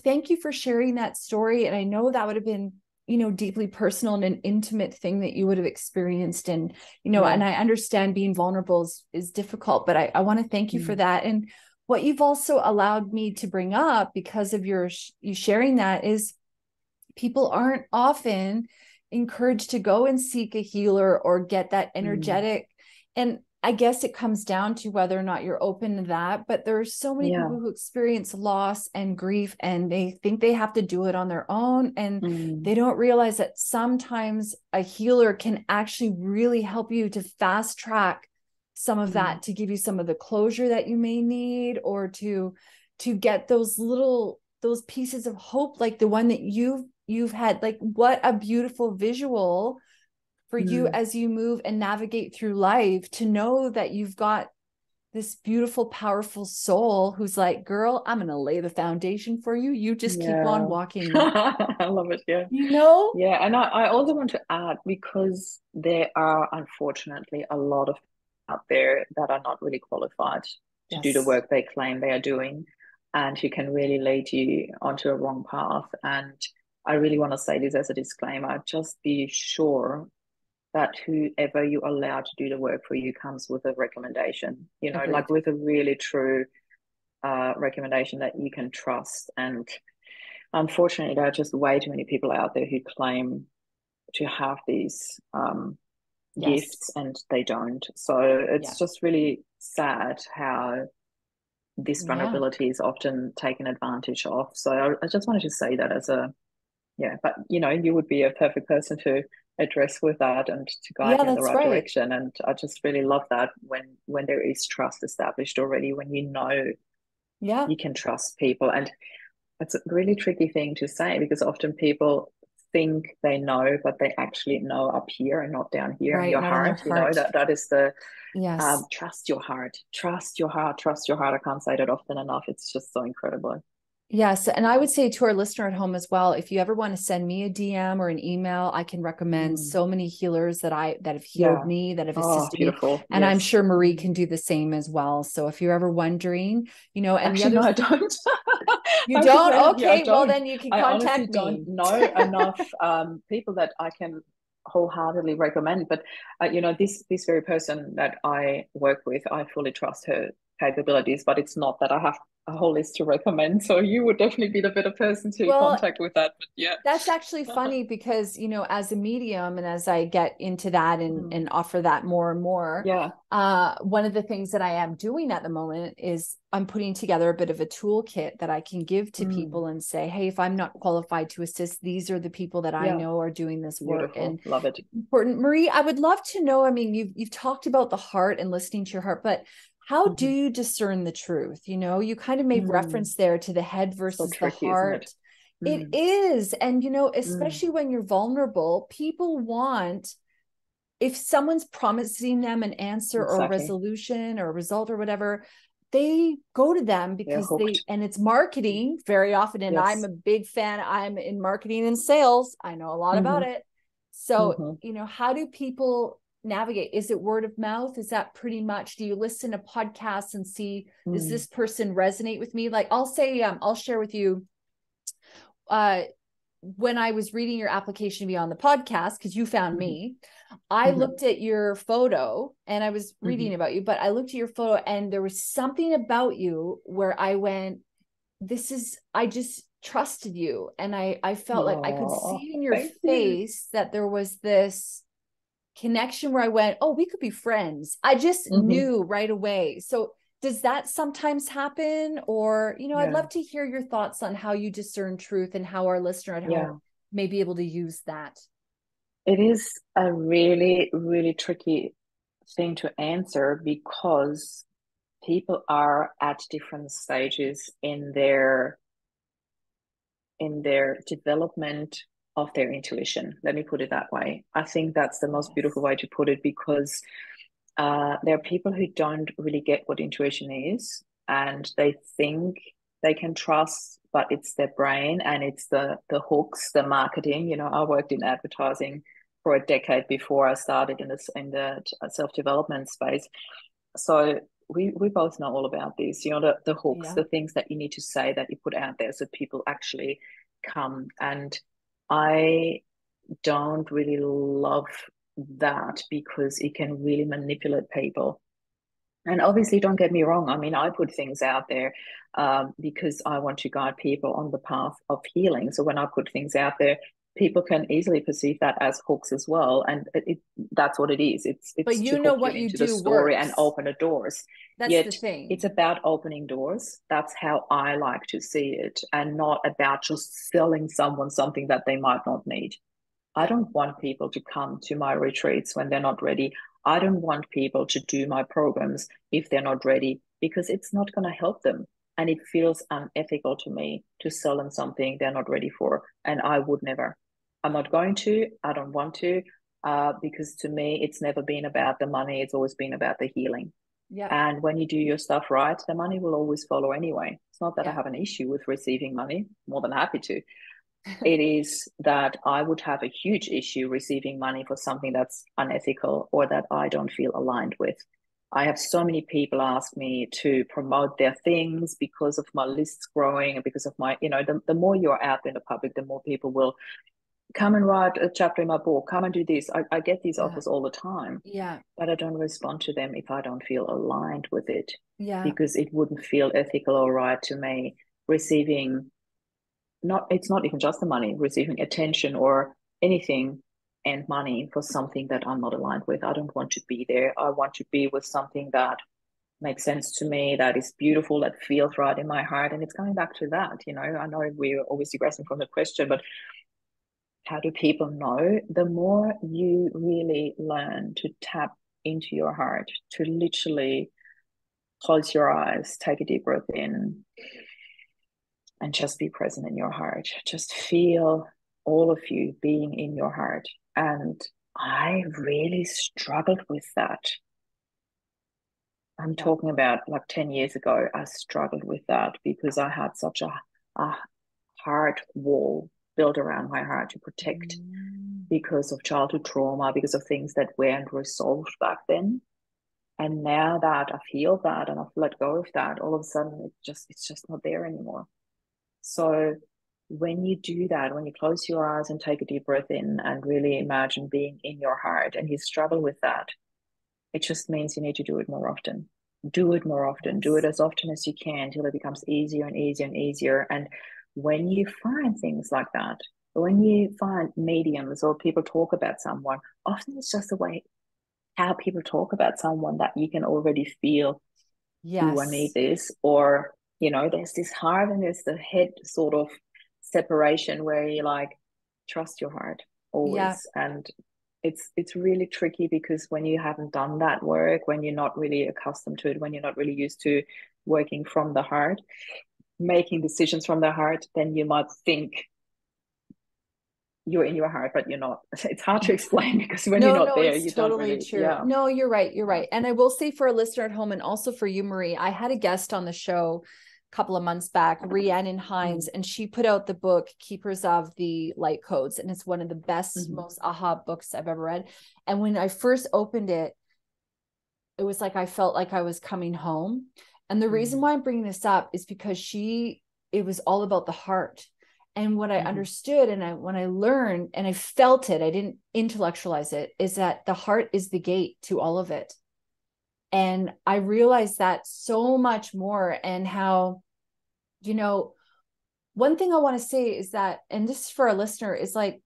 thank you for sharing that story. And I know that would have been deeply personal and an intimate thing that you would have experienced. And, Yeah. and I understand being vulnerable is difficult, but I want to thank you for that. And what you've also allowed me to bring up because of you sharing that is people aren't often encouraged to go and seek a healer or get that energetic. And I guess it comes down to whether or not you're open to that. But there are so many people who experience loss and grief, and they think they have to do it on their own. And they don't realize that sometimes a healer can actually really help you to fast track some of that, to give you some of the closure that you may need, or to get those pieces of hope, like the one that you've had. Like, what a beautiful visual for you as you move and navigate through life, to know that you've got this beautiful, powerful soul who's like, girl, I'm going to lay the foundation for you. You just keep on walking. I love it. Yeah. Yeah. And I also want to add, because there are unfortunately a lot of out there that are not really qualified to do the work they claim they are doing, and who can really lead you onto a wrong path. And I really want to say this as a disclaimer: just be sure that whoever you allow to do the work for you comes with a recommendation, Agreed. like with a really true recommendation that you can trust. And unfortunately, there are just way too many people out there who claim to have these gifts, and they don't. So it's just really sad how this vulnerability is often taken advantage of. So I just wanted to say that as a, but you would be a perfect person to address with that and to guide you in the right direction. And I just really love that when there is trust established already, when you can trust people. And it's a really tricky thing to say, because often people think they know, but they actually know up here and not down here in your heart. That is the trust your heart. I can't say that often enough. It's just so incredible. Yes. And I would say to our listener at home as well, if you ever want to send me a DM or an email, I can recommend so many healers that have healed me, that have assisted me. And I'm sure Marie can do the same as well. So if you're ever wondering, and actually, no, I don't. You don't? Okay. Well, then you can contact me. I honestly don't know enough people that I can wholeheartedly recommend. But, this very person that I work with, I fully trust her capabilities, but it's not that I have a whole list to recommend. So you would definitely be the better person to contact with that. But that's actually funny, because as a medium, and as I get into that and offer that more and more, one of the things that I am doing at the moment is I'm putting together a bit of a toolkit that I can give to people and say, hey, if I'm not qualified to assist, these are the people that I know are doing this work. And love it. Important. Marie, I would love to know, I mean, you've talked about the heart and listening to your heart, but how do you discern the truth? You kind of made reference there to the head versus the heart. It is. And, especially when you're vulnerable, people want, if someone's promising them an answer or a resolution or a result or whatever, they go to them because and it's marketing very often. And I'm a big fan. I'm in marketing and sales. I know a lot about it. So, how do people navigate? Is it word of mouth? Is that pretty much, do you listen to podcasts and see, does this person resonate with me? Like, I'll say, I'll share with you, when I was reading your application to be on the podcast, because you found me, I looked at your photo and I was reading about you, but I looked at your photo and there was something about you where I went, I just trusted you. And I felt like I could see in your face that there was this connection where I went, oh, we could be friends. I just knew right away. So does that sometimes happen? Or, I'd love to hear your thoughts on how you discern truth and how our listener at home may be able to use that. It is a really, really tricky thing to answer, because people are at different stages in their development of their intuition. Let me put it that way. I think that's the most beautiful way to put it, because there are people who don't really get what intuition is, and they think they can trust, but it's their brain and it's the hooks, the marketing. I worked in advertising for a decade before I started in the self-development space. So we both know all about this, the hooks, the things that you need to say, that you put out there so people actually come. And I don't really love that because it can really manipulate people. And obviously, don't get me wrong. I mean, I put things out there because I want to guide people on the path of healing. So when I put things out there, people can easily perceive that as hooks as well, and that's what it is. But It's to you know hook you what you into the do story and works. open the doors. That's the Yet it's thing. about opening doors. That's how I like to see it, and not about just selling someone something that they might not need. I Yeah. don't want people to come to my retreats when they're not ready. I don't want people to do my programs if they're not ready because it's not going to help them. And it feels unethical to me to sell them something they're not ready for. And I would never. I'm not going to. I don't want to. Because to me, it's never been about the money. It's always been about the healing. Yeah. And when you do your stuff right, the money will always follow anyway. It's not that I Yeah. have an issue with receiving money, more than happy to. It is that I would have a huge issue receiving money for something that's unethical or that I don't feel aligned with. I have so many people ask me to promote their things because of my lists growing and because of my, the more you're out in the public, the more people will come and write a chapter in my book, come and do this. I get these Yeah. offers all the time, Yeah. but I don't respond to them if I don't feel aligned with it Yeah. because it wouldn't feel ethical or right to me receiving not it's not even just the money, receiving attention or anything and money for something that I'm not aligned with. I don't want to be there. I want to be with something that makes sense to me, that is beautiful, that feels right in my heart. And it's coming back to that, I know we're always digressing from the question, but how do people know? The more you really learn to tap into your heart, to literally close your eyes, take a deep breath in, and just be present in your heart. Just feel all of you being in your heart. And I really struggled with that. I'm Yeah. talking about like 10 years ago, I struggled with that because I had such a hard wall built around my heart to protect Mm. because of childhood trauma, because of things that weren't resolved back then. And now that I've healed that and I've let go of that, all of a sudden it's just not there anymore. So when you do that, when you close your eyes and take a deep breath in and really imagine being in your heart and you struggle with that, it just means you need to do it more often. Do it more often. Do it Yes. as often as you can until it becomes easier and easier and easier. And when you find things like that, when you find mediums or people talk about someone, often it's just the way how people talk about someone that you can already feel, ooh, I need Yes. this. Or, there's this heart and there's the head sort of separation where you like trust your heart Yeah. always. And it's really tricky because when you haven't done that work, when you're not really accustomed to it, when you're not really used to working from the heart, making decisions from the heart, then you might think you're in your heart, but you're not. It's hard to explain because when you're No, not no, there, it's you don't totally really, true. yeah. No, you're right. You're Yeah. right. And I will say for a listener at home and also for you, Marie, I had a guest on the show a couple of months back, Rhiannon Hines, Mm. and she put out the book Keepers of the Light Codes. And it's one of the best, Mm-hmm. most aha books I've ever read. And when I first opened it, it was like I felt like I was coming home. And the reason Mm. why I'm bringing this up is because it was all about the heart. And what I Mm-hmm. understood when I learned and I felt it, I didn't intellectualize it, is that the heart is the gate to all of it. And I realized that so much more. And how, one thing I want to say is that, and this is for a listener, is like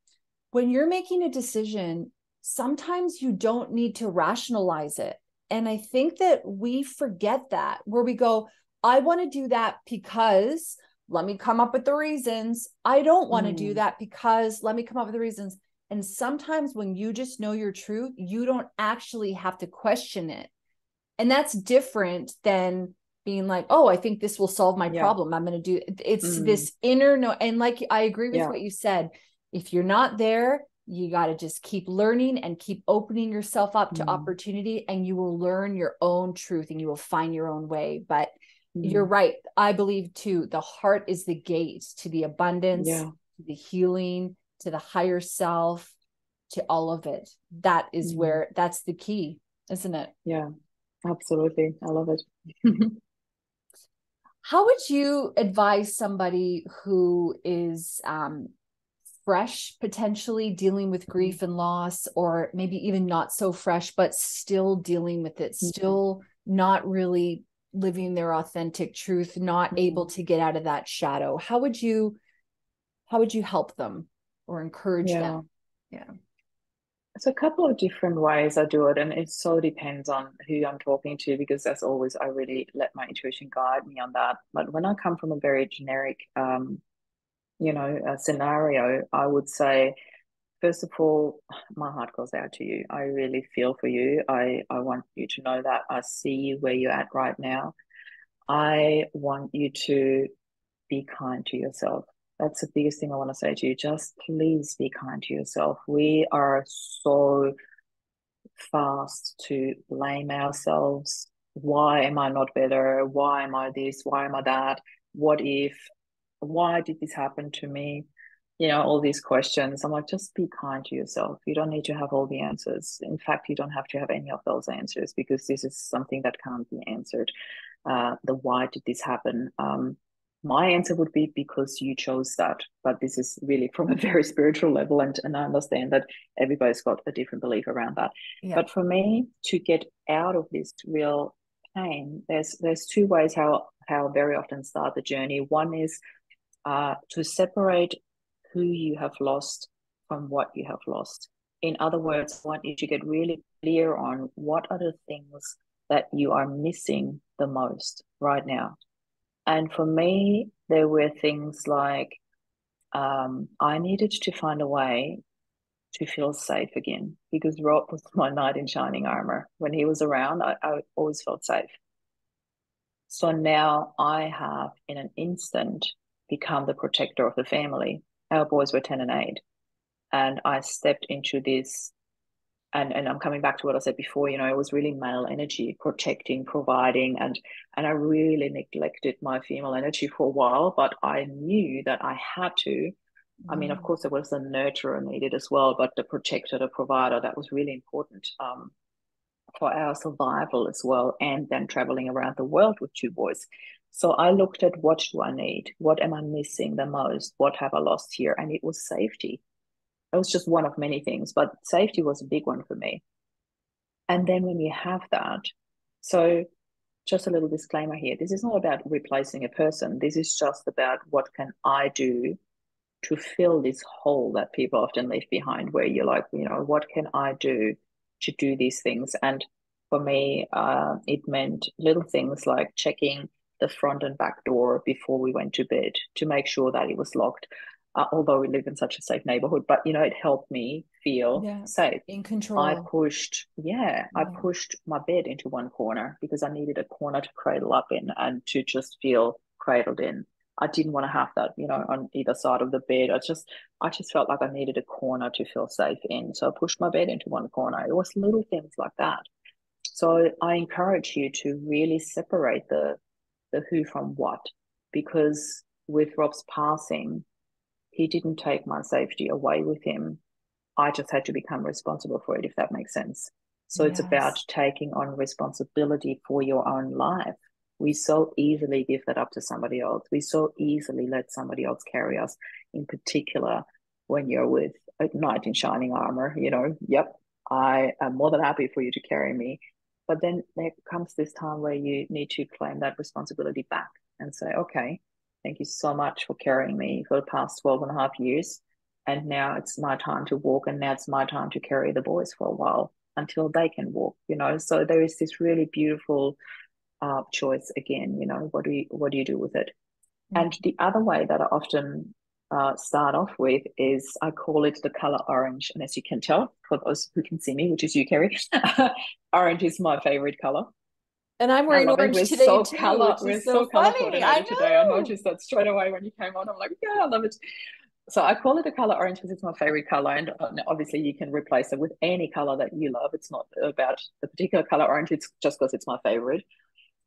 when you're making a decision, sometimes you don't need to rationalize it. And I think that we forget that, where we go, I want to do that because let me come up with the reasons. I don't want to do Mm. that because let me come up with the reasons. And sometimes when you just know your truth, you don't actually have to question it. And that's different than being like, oh, I think this will solve my Yeah. problem. I'm going to do it's Mm. this inner no. And like, I agree with Yeah. what you said. If you're not there, you got to just keep learning and keep opening yourself up to Mm. opportunity, and you will learn your own truth and you will find your own way. But you're Mm. right. I believe too, the heart is the gate to the abundance, Yeah. to the healing, to the higher self, to all of it. That is Mm. where that's the key, isn't it? Yeah. Absolutely. I love it. How would you advise somebody who is fresh, potentially dealing with grief and loss, or maybe even not so fresh, but still dealing with it, still not really living their authentic truth, not able to get out of that shadow? How would you help them or encourage them? Yeah. It's a couple of different ways I do it, and it so depends on who I'm talking to, because as always, I really let my intuition guide me on that. But when I come from a very generic, scenario, I would say, first of all, my heart goes out to you. I really feel for you. I want you to know that I see where you're at right now. I want you to be kind to yourself. That's the biggest thing I want to say to you. Just please be kind to yourself. We are so fast to blame ourselves. Why am I not better? Why am I this? Why am I that? What if? Why did this happen to me? All these questions. I'm like, just be kind to yourself. You don't need to have all the answers. In fact, you don't have to have any of those answers, because this is something that can't be answered. The why did this happen? My answer would be because you chose that. But this is really from a very spiritual level, and I understand that everybody's got a different belief around that. Yeah. But for me to get out of this real pain, there's two ways how I very often start the journey. One is to separate who you have lost from what you have lost. In other words, I want you to get really clear on what are the things that you are missing the most right now. And for me, there were things like I needed to find a way to feel safe again, because Rob was my knight in shining armor. When he was around, I always felt safe. So now I have, in an instant, become the protector of the family. Our boys were 10 and 8. And I stepped into this, and I'm coming back to what I said before, it was really male energy, protecting, providing, and I really neglected my female energy for a while, but I knew that I had to. I mean, of course, there was a nurturer needed as well, but the protector, the provider, that was really important for our survival as well, and then traveling around the world with 2 boys. So I looked at, what do I need? What am I missing the most? What have I lost here? And it was safety. It was just one of many things, but safety was a big one for me. And then when you have that, so just a little disclaimer here, this is not about replacing a person. This is just about, what can I do to fill this hole that people often leave behind, where you're like, what can I do to do these things? And for me, it meant little things like checking the front and back door before we went to bed to make sure that it was locked. Although we live in such a safe neighborhood, but it helped me feel safe. In control. I pushed my bed into one corner because I needed a corner to cradle up in and to just feel cradled in. I didn't want to have that, on either side of the bed. I just felt like I needed a corner to feel safe in. So I pushed my bed into one corner. It was little things like that. So I encourage you to really separate the who from what, because with Rob's passing, he didn't take my safety away with him. I just had to become responsible for it, if that makes sense. So it's about taking on responsibility for your own life. We so easily give that up to somebody else. We so easily let somebody else carry us, in particular when you're with a knight in shining armor. Yep, I am more than happy for you to carry me. But then there comes this time where you need to claim that responsibility back and say, okay, thank you so much for carrying me for the past 12 and a half years. And now it's my time to walk, and now it's my time to carry the boys for a while until they can walk, So there is this really beautiful choice again, what do you do with it? And the other way that I often start off with is, I call it the color orange. And as you can tell, for those who can see me, which is you, Kerry, orange is my favorite color. And I'm wearing orange today too, we're so color funny. coordinated today. I noticed that straight away when you came on. I'm like, yeah, I love it. So I call it the color orange because it's my favorite color. And obviously you can replace it with any color that you love. It's not about the particular color orange. It's just because it's my favorite.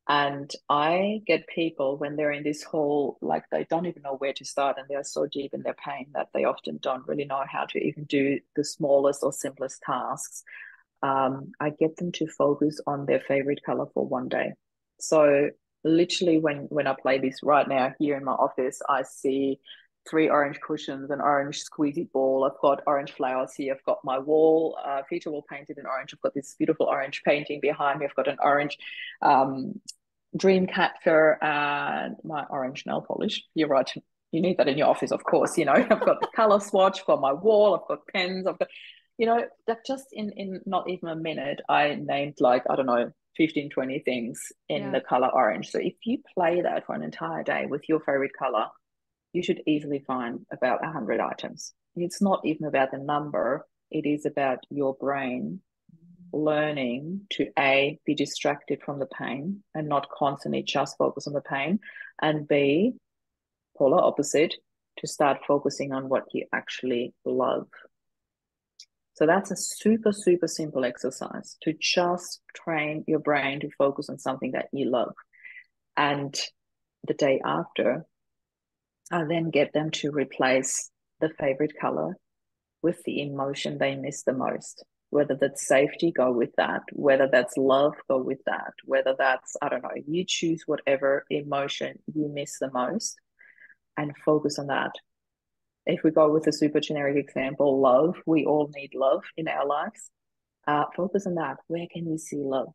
And I get people when they're in this whole, like, they don't even know where to start, and they're so deep in their pain that they often don't really know how to even do the smallest or simplest tasks. I get them to focus on their favorite color for one day. So literally when I play this right now here in my office, I see three orange cushions, an orange squeezy ball. I've got orange flowers here. I've got my wall, feature wall painted in orange. I've got this beautiful orange painting behind me. I've got an orange dream catcher and my orange nail polish. You're right. You need that in your office, of course. I've got the color swatch for my wall. I've got pens. I've got, that just in not even a minute, I named like, I don't know, 15, 20 things in the color orange. So if you play that for an entire day with your favorite color, you should easily find about 100 items. It's not even about the number. It is about your brain learning to A, be distracted from the pain and not constantly just focus on the pain, and B, polar opposite, to start focusing on what you actually love. So that's a super, super simple exercise to just train your brain to focus on something that you love. And the day after, I then get them to replace the favorite color with the emotion they miss the most. Whether that's safety, go with that. Whether that's love, go with that. Whether that's, I don't know, you choose whatever emotion you miss the most and focus on that. If we go with a super generic example, love, we all need love in our lives. Focus on that. Where can we see love?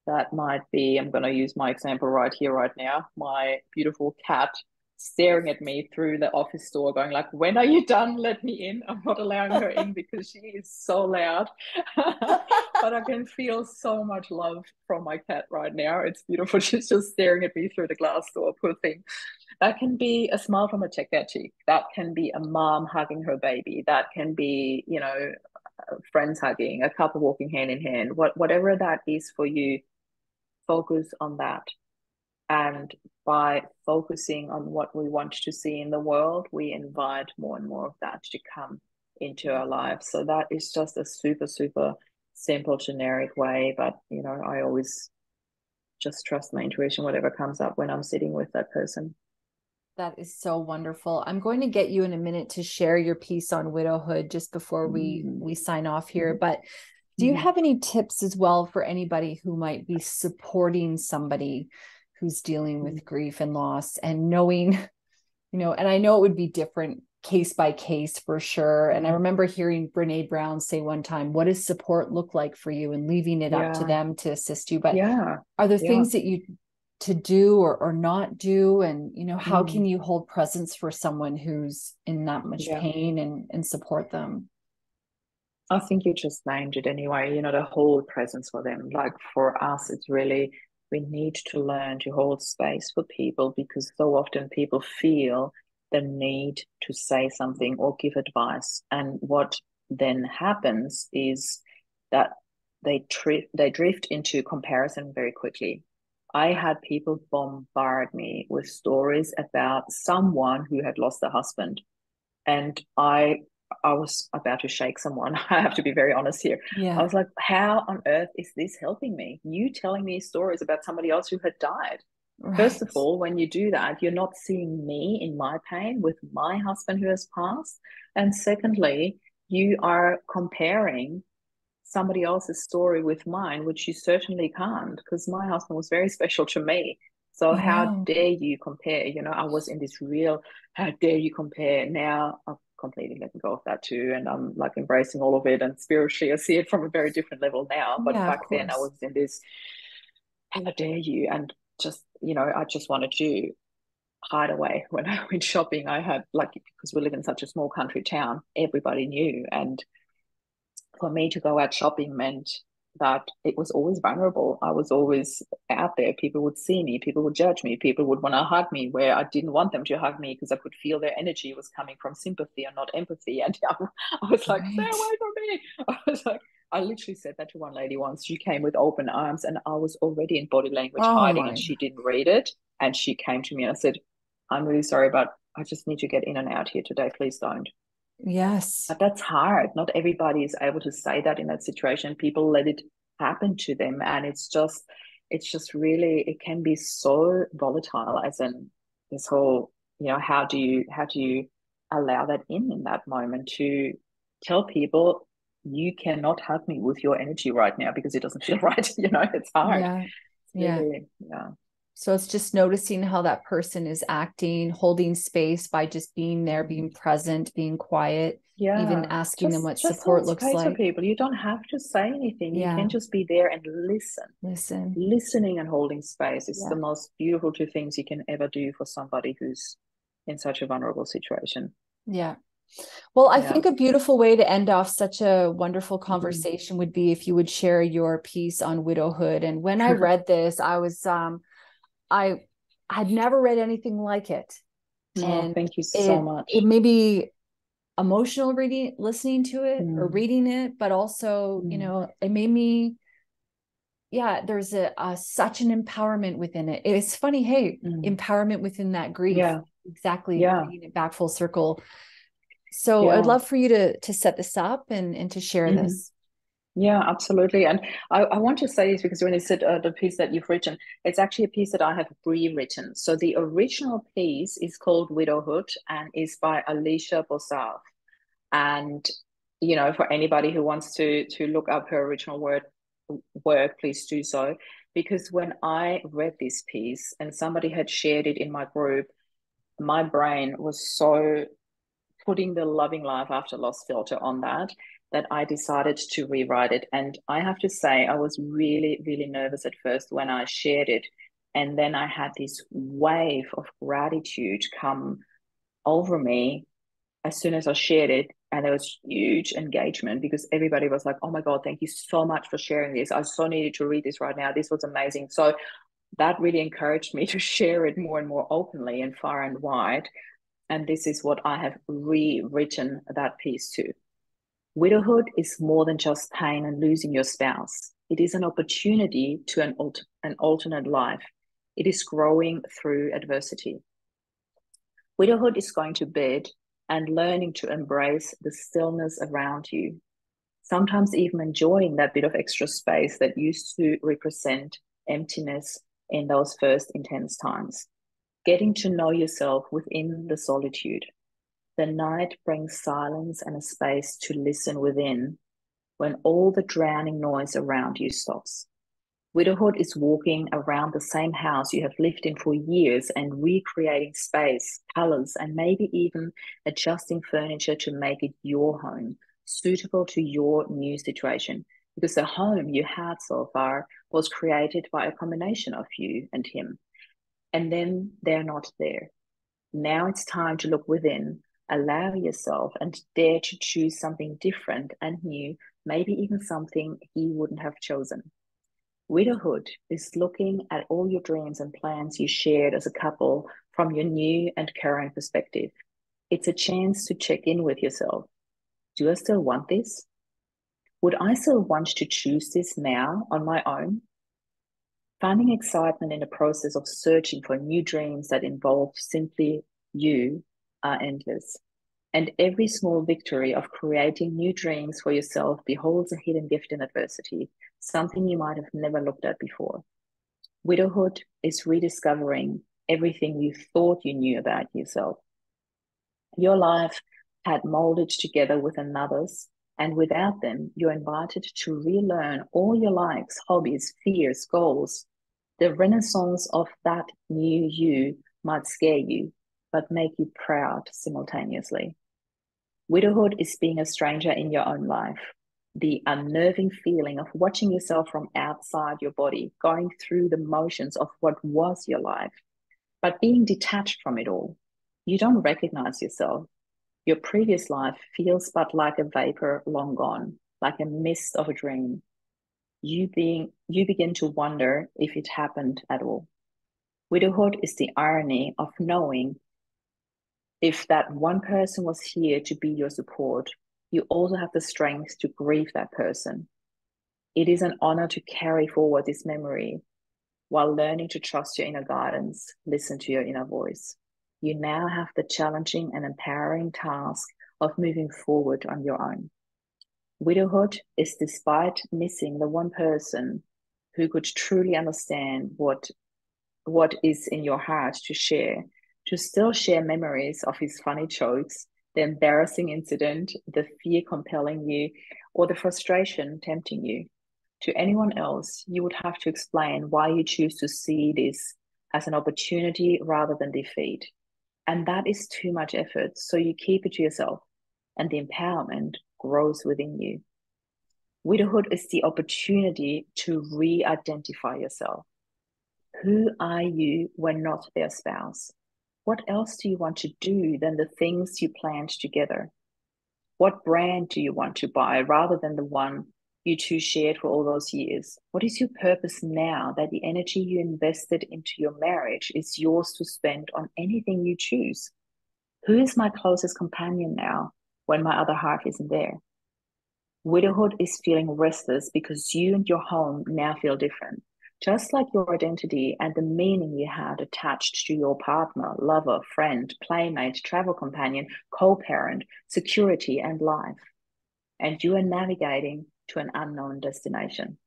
That might be, I'm going to use my example right here, right now, my beautiful cat staring at me through the office door going like, when are you done? Let me in. I'm not allowing her in because she is so loud. But I can feel so much love from my cat right now. It's beautiful. She's just staring at me through the glass door, poor thing. That can be a smile from a checkout cheek. That can be a mom hugging her baby. That can be, friends hugging, a couple walking hand in hand. Whatever that is for you, focus on that. And by focusing on what we want to see in the world, we invite more and more of that to come into our lives. So that is just a super, super simple, generic way. But, I always just trust my intuition, whatever comes up when I'm sitting with that person. That is so wonderful. I'm going to get you in a minute to share your piece on widowhood just before we sign off here. But do you have any tips as well for anybody who might be supporting somebody who's dealing with grief and loss and knowing, and I know it would be different case by case for sure. And I remember hearing Brene Brown say one time, what does support look like for you, and leaving it up to them to assist you. But are there things that you to do or not do? And, how can you hold presence for someone who's in that much pain and support them? I think you just named it anyway, the whole presence for them. Like for us, it's really, we need to learn to hold space for people, because so often people feel the need to say something or give advice. And what then happens is that they drift into comparison very quickly. I had people bombard me with stories about someone who had lost a husband. And I was about to shake someone. I have to be very honest here. I was like, how on earth is this helping me? You telling me stories about somebody else who had died. Right. First of all, when you do that, you're not seeing me in my pain with my husband who has passed. And secondly, you are comparing somebody else's story with mine, which you certainly can't, because my husband was very special to me. So how dare you compare? I was in this real, how dare you compare? Now I've completely let go of that too. And I'm like embracing all of it. And spiritually, I see it from a very different level now. But back then I was in this, how dare you? And just, I just wanted to hide away. When I went shopping, I had, like, because we live in such a small country town, everybody knew. And for me to go out shopping meant that it was always vulnerable. I was always out there. People would see me. People would judge me. People would want to hug me where I didn't want them to hug me, because I could feel their energy was coming from sympathy and not empathy. And I was like, stay away from me. I literally said that to one lady once. She came with open arms and I was already in body language hiding, and she didn't read it. And she came to me and I said, I'm really sorry, but I just need to get in and out here today. Please don't. Yes. But that's hard. Not everybody is able to say that in that situation. People let it happen to them. And it's just really, it can be so volatile, as in this whole, how do you allow that in that moment, to tell people, you cannot hug me with your energy right now because it doesn't feel right. It's hard. Yeah. It's really, yeah. So it's just noticing how that person is acting, holding space by just being there, being present, being quiet, even Yeah, asking them what just hold support looks space for like. people. You don't have to say anything. You Yeah, can just be there and listen. listen. Listening and holding space is the Yeah. most beautiful two things you can ever do for somebody who's in such a vulnerable situation. Yeah. Well, I Yeah. think a beautiful way to end off such a wonderful Mhm. conversation would be if you would share your piece on widowhood. And when I read this, I had never read anything like it. Oh, And thank you so it much. made me emotional listening to it or Mm. reading it, but also, Mm. it made me, yeah, there's a such an empowerment within it. It's funny, hey, Mm. empowerment within that grief, Yeah. exactly, Yeah. bringing it back full circle. So I'd Yeah. love for you to set this up and to share Mhm. this. Yeah, absolutely. And I want to say this because when you said the piece that you've written, it's actually a piece that I have rewritten. So the original piece is called Widowhood and is by Alicia Bossard. And for anybody who wants to look up her original work, please do so. Because when I read this piece and somebody had shared it in my group, my brain was so putting the Loving Life After Loss filter on that I decided to rewrite it. And I have to say, I was really, really nervous at first when I shared it. And then I had this wave of gratitude come over me as soon as I shared it. And there was huge engagement because everybody was like, oh my God, thank you so much for sharing this. I so needed to read this right now. This was amazing. So that really encouraged me to share it more and more openly and far and wide. And this is what I have rewritten that piece to. Widowhood is more than just pain and losing your spouse. It is an opportunity to an alternate life. It is growing through adversity. Widowhood is going to bed and learning to embrace the stillness around you, sometimes even enjoying that bit of extra space that used to represent emptiness in those first intense times. Getting to know yourself within the solitude. The night brings silence and a space to listen within when all the drowning noise around you stops. Widowhood is walking around the same house you have lived in for years and recreating space, colors, and maybe even adjusting furniture to make it your home, suitable to your new situation. Because the home you had so far was created by a combination of you and him. And then they're not there. Now it's time to look within, allow yourself, and dare to choose something different and new, maybe even something he wouldn't have chosen. Widowhood is looking at all your dreams and plans you shared as a couple from your new and current perspective. It's a chance to check in with yourself. Do I still want this? Would I still want to choose this now on my own? Finding excitement in the process of searching for new dreams that involve simply you are endless. And every small victory of creating new dreams for yourself beholds a hidden gift in adversity, something you might have never looked at before. Widowhood is rediscovering everything you thought you knew about yourself. Your life had molded together with another's, and without them, you're invited to relearn all your likes, hobbies, fears, goals. The renaissance of that new you might scare you, but make you proud simultaneously. Widowhood is being a stranger in your own life. The unnerving feeling of watching yourself from outside your body, going through the motions of what was your life, but being detached from it all. You don't recognize yourself. Your previous life feels but like a vapor long gone, like a mist of a dream. You begin to wonder if it happened at all. Widowhood is the irony of knowing if that one person was here to be your support, you also have the strength to grieve that person. It is an honor to carry forward this memory while learning to trust your inner guidance, listen to your inner voice. You now have the challenging and empowering task of moving forward on your own. Widowhood is despite missing the one person who could truly understand what is in your heart to still share memories of his funny jokes, the embarrassing incident, the fear compelling you, or the frustration tempting you. To anyone else, you would have to explain why you choose to see this as an opportunity rather than defeat. And that is too much effort. So you keep it to yourself, and the empowerment grows within you. Widowhood is the opportunity to re identify yourself. Who are you when not their spouse? What else do you want to do than the things you planned together? What brand do you want to buy rather than the one you two shared for all those years? What is your purpose now that the energy you invested into your marriage is yours to spend on anything you choose? Who is my closest companion now when my other half isn't there? Widowhood is feeling restless because you and your home now feel different. Just like your identity and the meaning you had attached to your partner, lover, friend, playmate, travel companion, co parent, security, and life. And you are navigating to an unknown destination.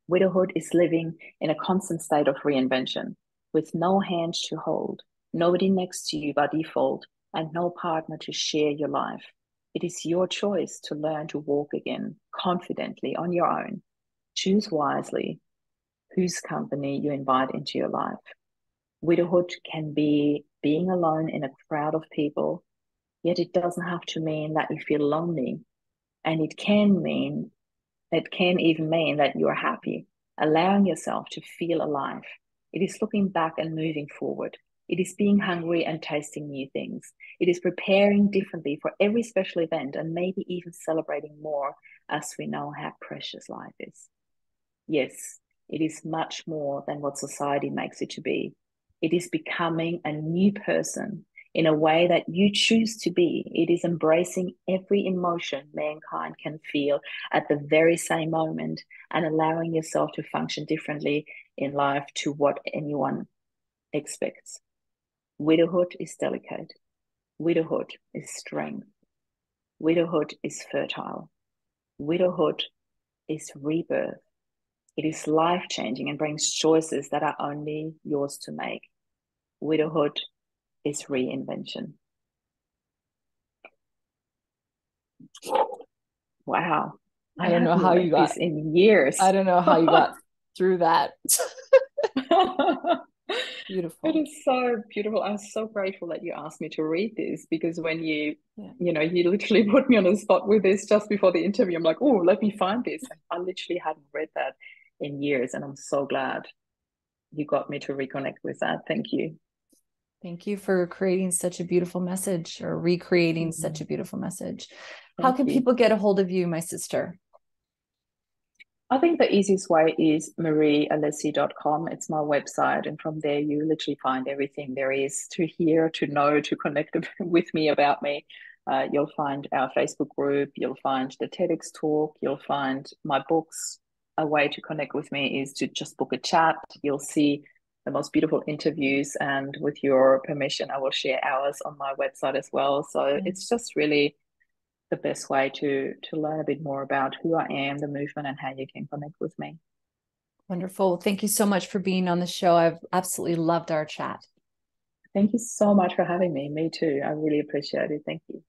Widowhood is living in a constant state of reinvention, with no hand to hold, nobody next to you by default, and no partner to share your life. It is your choice to learn to walk again confidently on your own. Choose wisely whose company you invite into your life. Widowhood can be being alone in a crowd of people, yet it doesn't have to mean that you feel lonely. And it can even mean that you are happy, allowing yourself to feel alive. It is looking back and moving forward. It is being hungry and tasting new things. It is preparing differently for every special event and maybe even celebrating more as we know how precious life is. Yes, it is much more than what society makes it to be. It is becoming a new person in a way that you choose to be. It is embracing every emotion mankind can feel at the very same moment and allowing yourself to function differently in life to what anyone expects. Widowhood is delicate. Widowhood is strength. Widowhood is fertile. Widowhood is rebirth. It is life-changing and brings choices that are only yours to make. Widowhood is reinvention. Wow. I don't know how you got this in years. I don't know how you got through that. It Beautiful. is so beautiful. I'm so grateful that you asked me to read this, because when you literally put me on the spot with this just before the interview, I'm like, oh, let me find this. And I literally hadn't read that in years. And I'm so glad you got me to reconnect with that. Thank you. Thank you for creating such a beautiful message, or recreating such a beautiful message. How Thank can you. people get a hold of you, my sister? I think the easiest way is mariealessi.com. It's my website. And from there, you literally find everything there is to hear, to know, to connect with me about me. You'll find our Facebook group. You'll find the TEDx talk. You'll find my books. A way to connect with me is to just book a chat. You'll see the most beautiful interviews. And with your permission, I will share ours on my website as well. So it's just really the best way to learn a bit more about who I am, the movement, and how you can connect with me. Wonderful. Thank you so much for being on the show. I've absolutely loved our chat. Thank you so much for having me. Me too. I really appreciate it. Thank you.